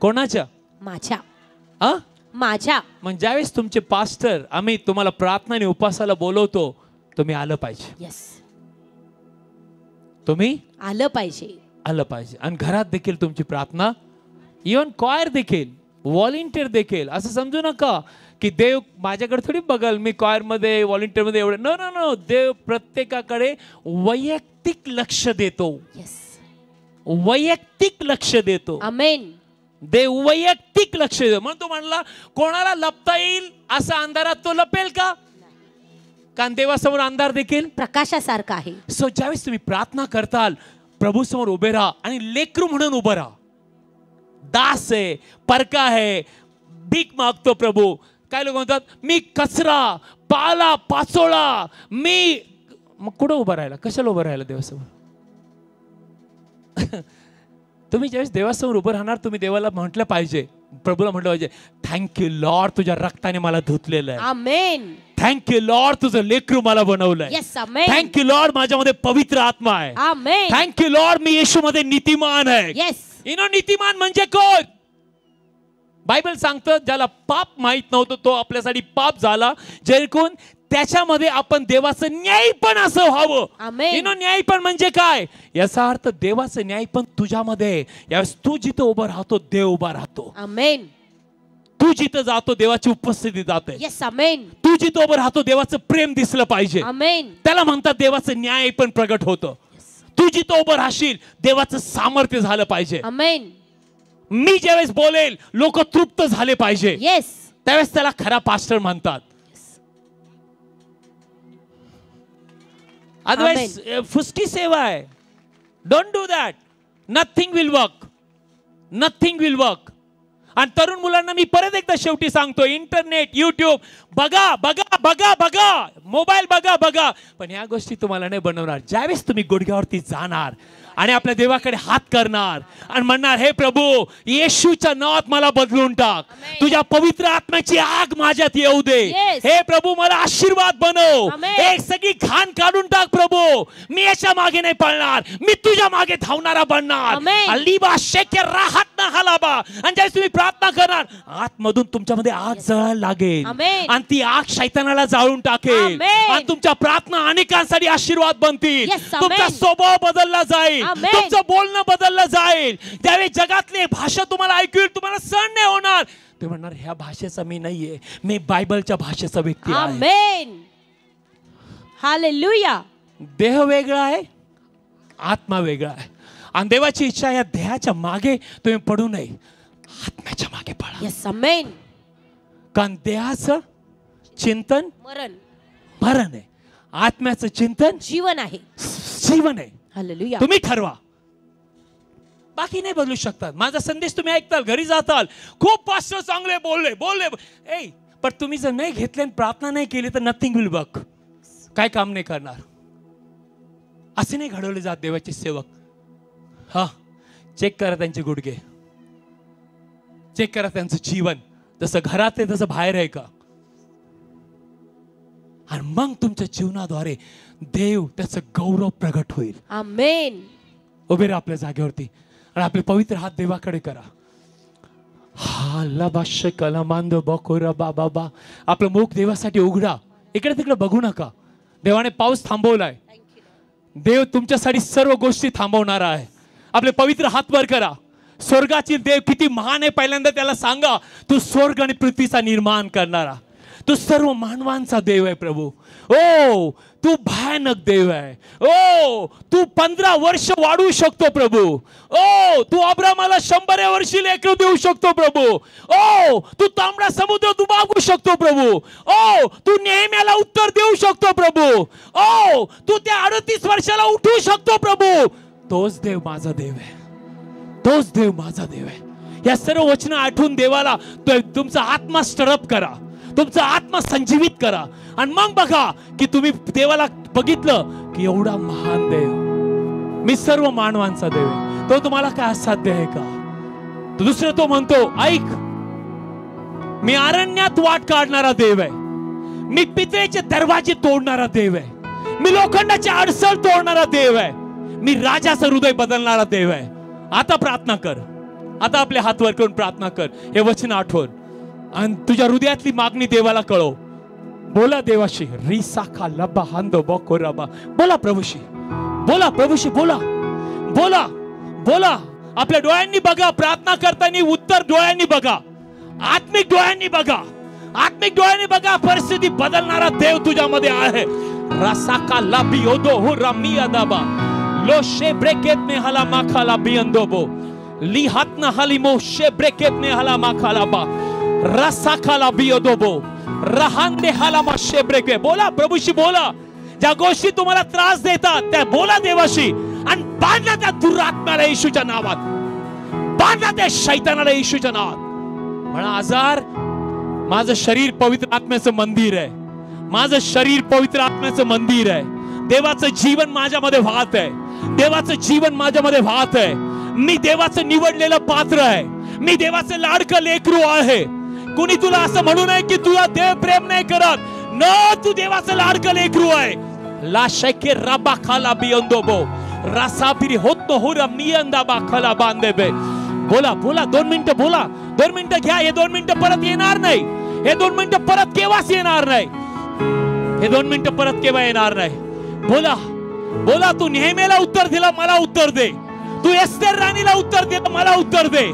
कोणाच्या? माझ्या. हा, माझ्या. मग ज्यावेळेस तुमचे पास्टर आम्ही तुम्हाला प्रार्थना आणि उपासाला बोलवतो, तुम्ही आलं पाहिजे. येस. तुम्ही आलं पाहिजे. आलं पाहिजे. आणि घरात देखील तुमची प्रार्थना, इव्हन कॉयर देखील, व्हॉलेंटियर देखील. असं समजू नका की देव माझ्याकडे थोडी बघाल, मी कॉयर मध्ये व्हॉलेंटियर मध्ये एवढं. नो नो नो, देव प्रत्येकाकडे वैयक्तिक लक्ष देतो. येस. वैयक्तिक लक्ष देतो. आमेन. देव वैयक्तिक लक्ष देतो. म्हणून तो म्हणला कोणाला लपता येईल असा अंधारात तो लपेल का? कारण देवासमोर अंधार देखील प्रकाशासारखा आहे. सो ज्यावेळेस तुम्ही प्रार्थना करताल, प्रभू समोर उभे राहा आणि लेकरू म्हणून उभं राहा. दास आहे, परका आहे, भीक मागतो प्रभू. काय लोक म्हणतात मी कचरा, पाला, पाचोळा, मी. मग कुठं उभं राहिला? कशाला उभं राहिला देवासमोर? तुम्ही ज्यावेळेस देवासमोर उभं राहणार, तुम्ही देवाला म्हटलं पाहिजे, प्रभूला म्हटलं पाहिजे, थँक्यू लॉर्ड, तुझ्या रक्ताने मला धुतलेलं आहे. आमेन. थँक्यू लॉर्ड, तुझं लेकरू मला बनवलंय. येस, आमेन. थँक्यू लॉर्ड, माझ्यामध्ये पवित्र आत्मा आहे. आमेन. थँक्यू लॉर्ड, मी येशूमध्ये नीतिमान आहे. येस. नीतिमान म्हणजे कोण? बायबल सांगतं, ज्याला पाप माहित नव्हतं तो आपल्यासाठी पाप झाला, जेणेकरून त्याच्यामध्ये आपण देवाचं न्यायपण असं व्हावं. आमेन. न्यायपण म्हणजे काय? याचा अर्थ देवाचं न्यायपण तुझ्यामध्ये. यावेळेस तू जिथं उभं राहतो, देव उभा राहतो. आमेन. तू जिथं जातो, देवाची उपस्थिती जाते. येस, आमेन. तू जिथं उभं राहतो, देवाचं प्रेम दिसलं पाहिजे. आमेन. त्याला म्हणतात देवाचं न्याय पण प्रगट होतं. तू जिथं उभं राहशील, देवाचं सामर्थ्य झालं पाहिजे. आमेन. मी ज्यावेळेस बोलेल, लोक तृप्त झाले पाहिजे. येस. त्यावेळेस त्याला खरा पास्टर म्हणतात. अदरवाइज फुसकी सेवा आहे. Don't do that. Nothing will work. Nothing will work. आणि तरुण मुलांना मी परत एकदा शेवटी सांगतो, इंटरनेट, युट्यूब बघा बघा बघा बघा, मोबाईल बघा बघा, पण या गोष्टी तुम्हाला नाही बनवणार. ज्यावेळेस तुम्ही गुडघ्यावरती जाणार आणि आपल्या देवाकडे हात करणार आणि म्हणणार, हे प्रभू, येशूच्या नावात मला बदलून टाक, तुझ्या पवित्र आत्म्याची आग माझ्यात येऊ दे. हे प्रभू, मला आशीर्वाद बनव, एक सगळी घाण काढून टाक प्रभू. मी याच्या मागे नाही पळणार, मी तुझ्या मागे धावणारा बनणार. अलिबा शेक्य राहत ना हलाबा. आणि ज्यावेळेस तुम्ही प्रार्थना करणार, आतमधून तुमच्यामध्ये आग जळायला लागेल आणि ती आग शैतानाला जाळून टाकेल आणि तुमच्या प्रार्थना अनेकांसाठी आशीर्वाद बनतील. तुमचा स्वभाव बदलला जाईल, तुमचं बोलणं बदललं जाईल. त्यावेळी जगातली भाषा तुम्हाला ऐकू येईल, तुम्हाला सहन नाही होणार. ते म्हणणार, ह्या भाषेचा मी नाहीये, मी बायबलच्या भाषेचा व्यक्ती आहे. आमेन. हालेलुया. देह वेगळा आहे, आत्मा वेगळा आहे. आणि देवाची इच्छा, या देहाच्या मागे तुम्ही पडू नये, आत्म्याच्या मागे पडा. येस, आमेन. कारण देहाचं चिंतन मरण मरण आहे, आत्म्याचं चिंतन जीवन आहे. जीवन आहे. हालेलुया. तुम्ही ठरवा, बाकी नाही बदलू शकतात. माझा संदेश तुम्ही ऐकताल, घरी जाताल, खूप पास्टर चांगले बोलले बोलले, पण तुम्ही जर नाही घेतले आणि प्रार्थना नाही केली तर नथिंग विल वर्क. काय काम नाही करणार. असे नाही घडवले जात देवाचे सेवक. हा, चेक करा त्यांचे गुडघे, चेक करा त्यांचं जीवन, जसं घरात आहे तसं बाहेर आहे का. आणि मग तुमच्या जीवनाद्वारे देव त्याचं गौरव प्रगट होईल. आमेन. उभे राहा आपल्या जागेवरती आणि आपले पवित्र हात देवाकडे करा. बाबा, आपलं मुख देवासाठी उघडा. इकडे तिकडे बघू नका. देवाने पाऊस थांबवलाय. देव तुमच्यासाठी सर्व गोष्टी थांबवणारा आहे. आपले पवित्र हात वर करा. स्वर्गाची देव किती महान आहे, पहिल्यांदा त्याला सांगा, तू स्वर्ग आणि पृथ्वीचा निर्माण करणारा, तू सर्व मानवांचा देव आहे प्रभू. ओ, तू भयानक देव आहे. ओ, तू 15 वर्ष वाढवू शकतो प्रभू. ओ, तू अब्रामाला 100 वर्षी लेकरू देऊ शकतो प्रभू. ओ, तू तांबडा समुद्र दुभागू शकतो प्रभू. ओ, तू नेहम्याला उत्तर देऊ शकतो प्रभू. ओ, तू त्या 38 वर्षाला उठवू शकतो प्रभू. तोच देव माझा देव आहे. तोच देव माझा देव आहे. या सर्व वचनं आठवून देवाला तुमचा आत्मा स्टरअप करा, तुमचा आत्मा संजीवित करा. आणि मग बघा की तुम्ही देवाला बघितलं की एवढा महान देव, मी सर्व मानवांचा देव आहे. तो तुम्हाला काय असाध्य आहे का. तो दुसरं तो म्हणतो, ऐक, मी अरण्यात वाट काढणारा देव आहे, मी पितळेचे दरवाजे तोडणारा देव आहे, मी लोखंडाचे अडसर तोडणारा देव आहे, मी राजाचं हृदय बदलणारा देव आहे. आता प्रार्थना कर. आता आपले हात वर करून प्रार्थना कर. हे वचन आठवण आणि तुझ्या हृदयातली मागणी देवाला कळव. बोला देवाशी. रिसाखा लबा हांदो बको रबा. बोला प्रभूशी, बोला प्रभूशी, बोला बोला बोला. आपल्या डोळ्यांनी बघा. प्रार्थना करताना उत्तर डोळ्यांनी बघा, आत्मिक डोळ्यांनी बघा, आत्मिक डोळ्यांनी बघा. परिस्थिती बदलणारा देव तुझ्यामध्ये आहे. रसाका लाबी ओदो हो रमिया दाबा लो शे ब्रेकेत ने हाला माखाला बियंदोबो ली हात ना हाली मो शे ब्रेकेत ने हाला माखाला बा रसाखाला बियंदोबो रहांदे हाला मा शे ब्रेके. बोला प्रभूशी, बोला. ज्या गोष्टी तुम्हाला त्रास देतात त्या बोला देवाशी आणि बांधा त्या दुरात्म्याला येशूच्या नावात, बांधा त्या शैतानाला येशूच्या नावात. म्हणा, आजार, माझं शरीर पवित्र आत्म्याचं मंदिर आहे, माझं शरीर पवित्र आत्म्याचं मंदिर आहे. देवाचं जीवन माझ्यामध्ये वाहत आहे. देवाचं जीवन माझ्यामध्ये वाहत आहे. मी देवाचं निवडलेलं पात्र आहे. मी देवाचं लाडकं लेकरू आहे. कुणी तुला असं म्हणू नये की तुला देव प्रेम नाही करत. न, तू देवाचं लाडकं लेकरू आहे. ला शके रबा खाला बियंदोबो रासाबिरी होतो हुरा मियंदा बा खाला बांदेबे. बोला बोला, 2 मिनिटं बोला. 2 मिनिटं घ्या. हे 2 मिनिटं परत येणार नाही. हे 2 मिनिटं परत केव्हाच येणार नाही. हे 2 मिनिटं परत केव्हा येणार नाही. बोला बोला. तू नेहमीला उत्तर दिलं, मला उत्तर दे. तू एस्तेर राणीला उत्तर दिलं, मला उत्तर दे.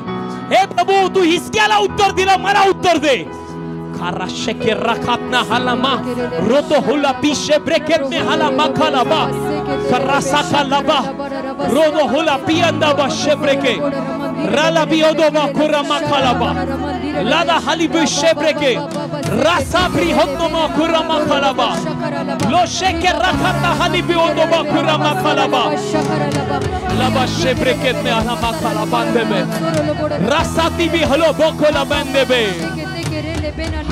हे प्रभू, तू हिजकियाला उत्तर दिलं, मला उत्तर दे. खारा शके रखातना हलामा रोतो हुला पिशे ब्रेकेतने हलामा खालाबा खरासा खालाबा रोदो हुला पियंदा बा शेब्रेके राला बियोदो बा खुरामा खालाबा लादा हली बिशेब्रेके रासा ब्री होतो मा खुरामा खालाबा लो शेके रखातना हली बियोदो बा खुरामा खालाबा लाबा शेब्रेकेतने हलामा खालाबा देबे रासाती भी हलो बोकोला बंदेबे.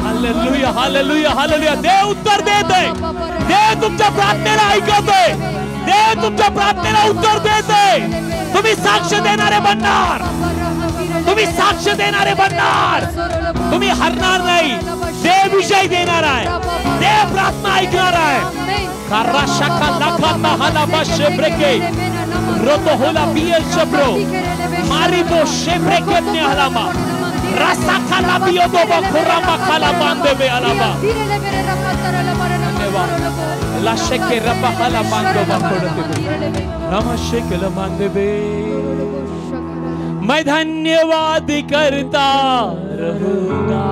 Hallelujah hallelujah hallelujah. देव उत्तर देत आहे. देव तुमच्या प्रार्थनेला ऐकत आहे. देव तुमच्या प्रार्थनेला उत्तर देत आहे. तुम्ही साक्ष देणारे बनणार. तुम्ही साक्ष देणारे बनणार. तुम्ही हरणार नाही. देव विजय देणार आहे. देव प्रार्थना ऐकणार आहे. खरा शका लाखाना हाला बशेब्रेके रोतो होला बियल शब्रो मारी बो शेब्रेके ने हलामा रासा खाला बियोदो बा खुरामा खाला बांदेबे अलाबा. ला शेके रबा खाला बांदो बा खोडते रामा शेके बांदेबे. मैं धन्यवाद करता रहूंगा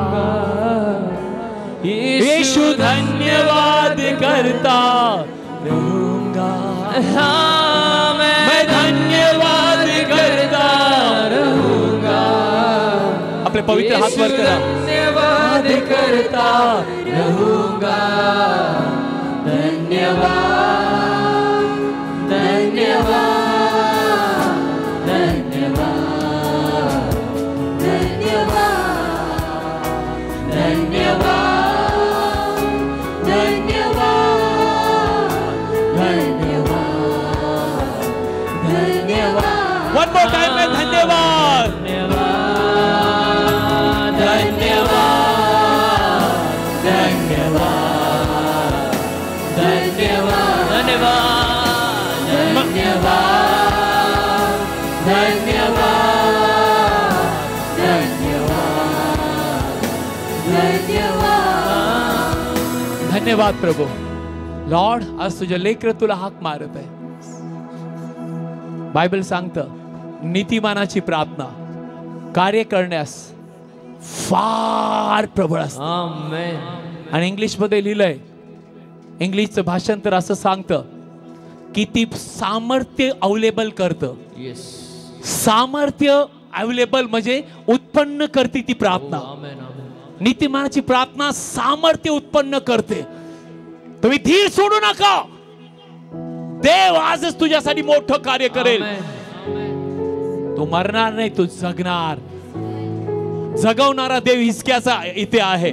यीशु, धन्यवाद करता रहूंगा. मैं धन्यवाद करता रहूंगा. आपले पवित्र हात वर करा. धन्यवाद करता रहूंगा. धन्यवाद धन्यवाद धन्यवाद धन्यवाद धन्यवाद धन्यवाद धन्यवाद. वन मोर टाइम में धन्यवाद धन्यवाद प्रभू. लॉर्ड, आज तुझ्या लेकर तुला हाक मारत आहे. बायबल सांगतं नीतिमानाची प्रार्थना कार्य करण्यास फार प्रबळ असते. आमेन. आणि इंग्लिश मध्ये लिहिलंय, इंग्लिशचं भाषांतर असं सांगतं की ती सामर्थ्य अवेलेबल करतं. सामर्थ्य अवेलेबल म्हणजे उत्पन्न करते ती प्रार्थना. नीतिमानाची प्रार्थना सामर्थ्य उत्पन्न करते. तुम्ही धीर सोडू नका. देव आजच तुझ्यासाठी मोठं कार्य करेल. तू मरणार नाही, तू जगणार. जगवणारा देव हिजकियाचा इथे आहे.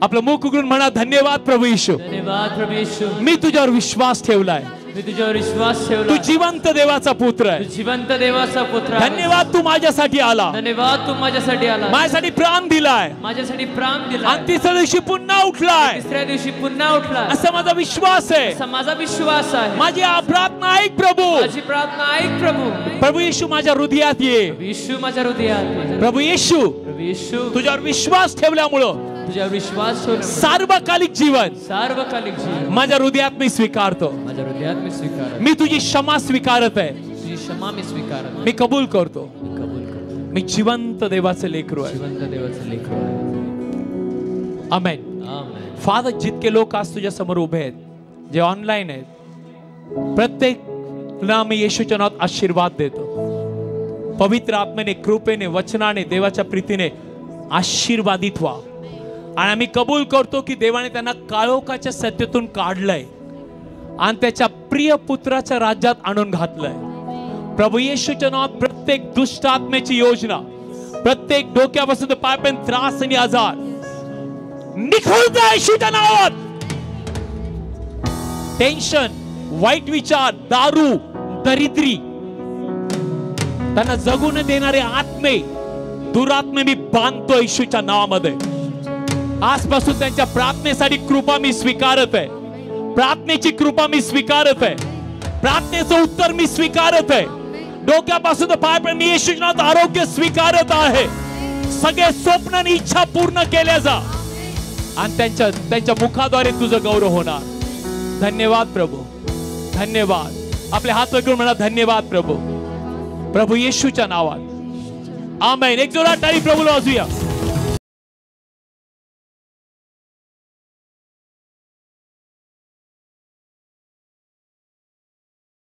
आपलं मुख उघडून म्हणा, धन्यवाद प्रभू येशू. धन्यवाद प्रभू येशू. मी तुझ्यावर विश्वास ठेवलाय. मी तुझ्यावर विश्वास ठेवला. तू जिवंत देवाचा पुत्र आहे. तू जिवंत देवाचा पुत्र आहे. धन्यवाद तू माझ्यासाठी आला. धन्यवाद तू माझ्यासाठी आला. माझ्यासाठी प्राण दिलाय. माझ्यासाठी प्राण दिला. आणि तिसऱ्या दिवशी पुन्हा उठलाय. तिसऱ्या दिवशी पुन्हा उठला. असा माझा विश्वास आहे. असा माझा विश्वास आहे. माझी प्रार्थना ऐक प्रभू. माझी प्रार्थना ऐक प्रभू. प्रभू येशू माझ्या हृदयात ये. येशू माझ्या हृदयात. प्रभू येशू, प्रभू येशू, तुझ्यावर विश्वास ठेवल्यामुळं तुझ्यावर विश्वास ठेवला. सार्वकालिक जीवन, सार्वकालिक जीवन माझ्या हृदयात मी स्वीकारतो. माझ्या हृदयात मी स्वीकारतो. मी तुझी क्षमा स्वीकारत आहे. तुझी क्षमा मी स्वीकारतो. मी कबूल करतो. मी कबूल करतो. मी जिवंत देवाचे लेकरू आहे. जिवंत देवाचे लेकरू आहे. आमेन. आमेन. फादर, जितके लोक आज तुझ्या समोर उभे आहेत, जे ऑनलाईन आहेत, प्रत्येकला मी येशूच्या नावात आशीर्वाद देतो. पवित्र आत्मेने, कृपेने, वचनाने, देवाच्या प्रीतीने आशीर्वादित व्हा. आणि आम्ही कबूल करतो की देवाने त्यांना काळोखाच्या सत्तेतून काढलंय आणि त्याच्या प्रिय पुत्राच्या राज्यात आणून घातलंय. प्रभू येशूच्या नावात प्रत्येक दुष्ट आत्मेची योजना, प्रत्येक डोक्यापासून पायापर्यंत त्रास आणि आजार निघून जा येशूच्या नावात. टेन्शन, वाईट विचार, दारू, दरिद्री, त्यांना जगू न देणारे आत्मे, दुरात्मे मी बांधतो येशूच्या नावामध्ये. आजपासून त्यांच्या प्रार्थनेसाठी कृपा मी स्वीकारत आहे. प्रार्थनेची कृपा मी स्वीकारत आहे. प्रार्थनेचं उत्तर मी स्वीकारत आहे. डोक्यापासून पायापर्यंत मी येशूच्या नावात आरोग्य स्वीकारत आहे. सगळे स्वप्न आणि इच्छा पूर्ण केल्या जा आणि त्यांच्या मुखाद्वारे तुझं गौरव होणार. धन्यवाद प्रभू, धन्यवाद. आपले हात वर करून म्हणा धन्यवाद प्रभू, प्रभू येशूच्या नावात. आमेन. एक जोरात टाळी प्रभूला वाजूया.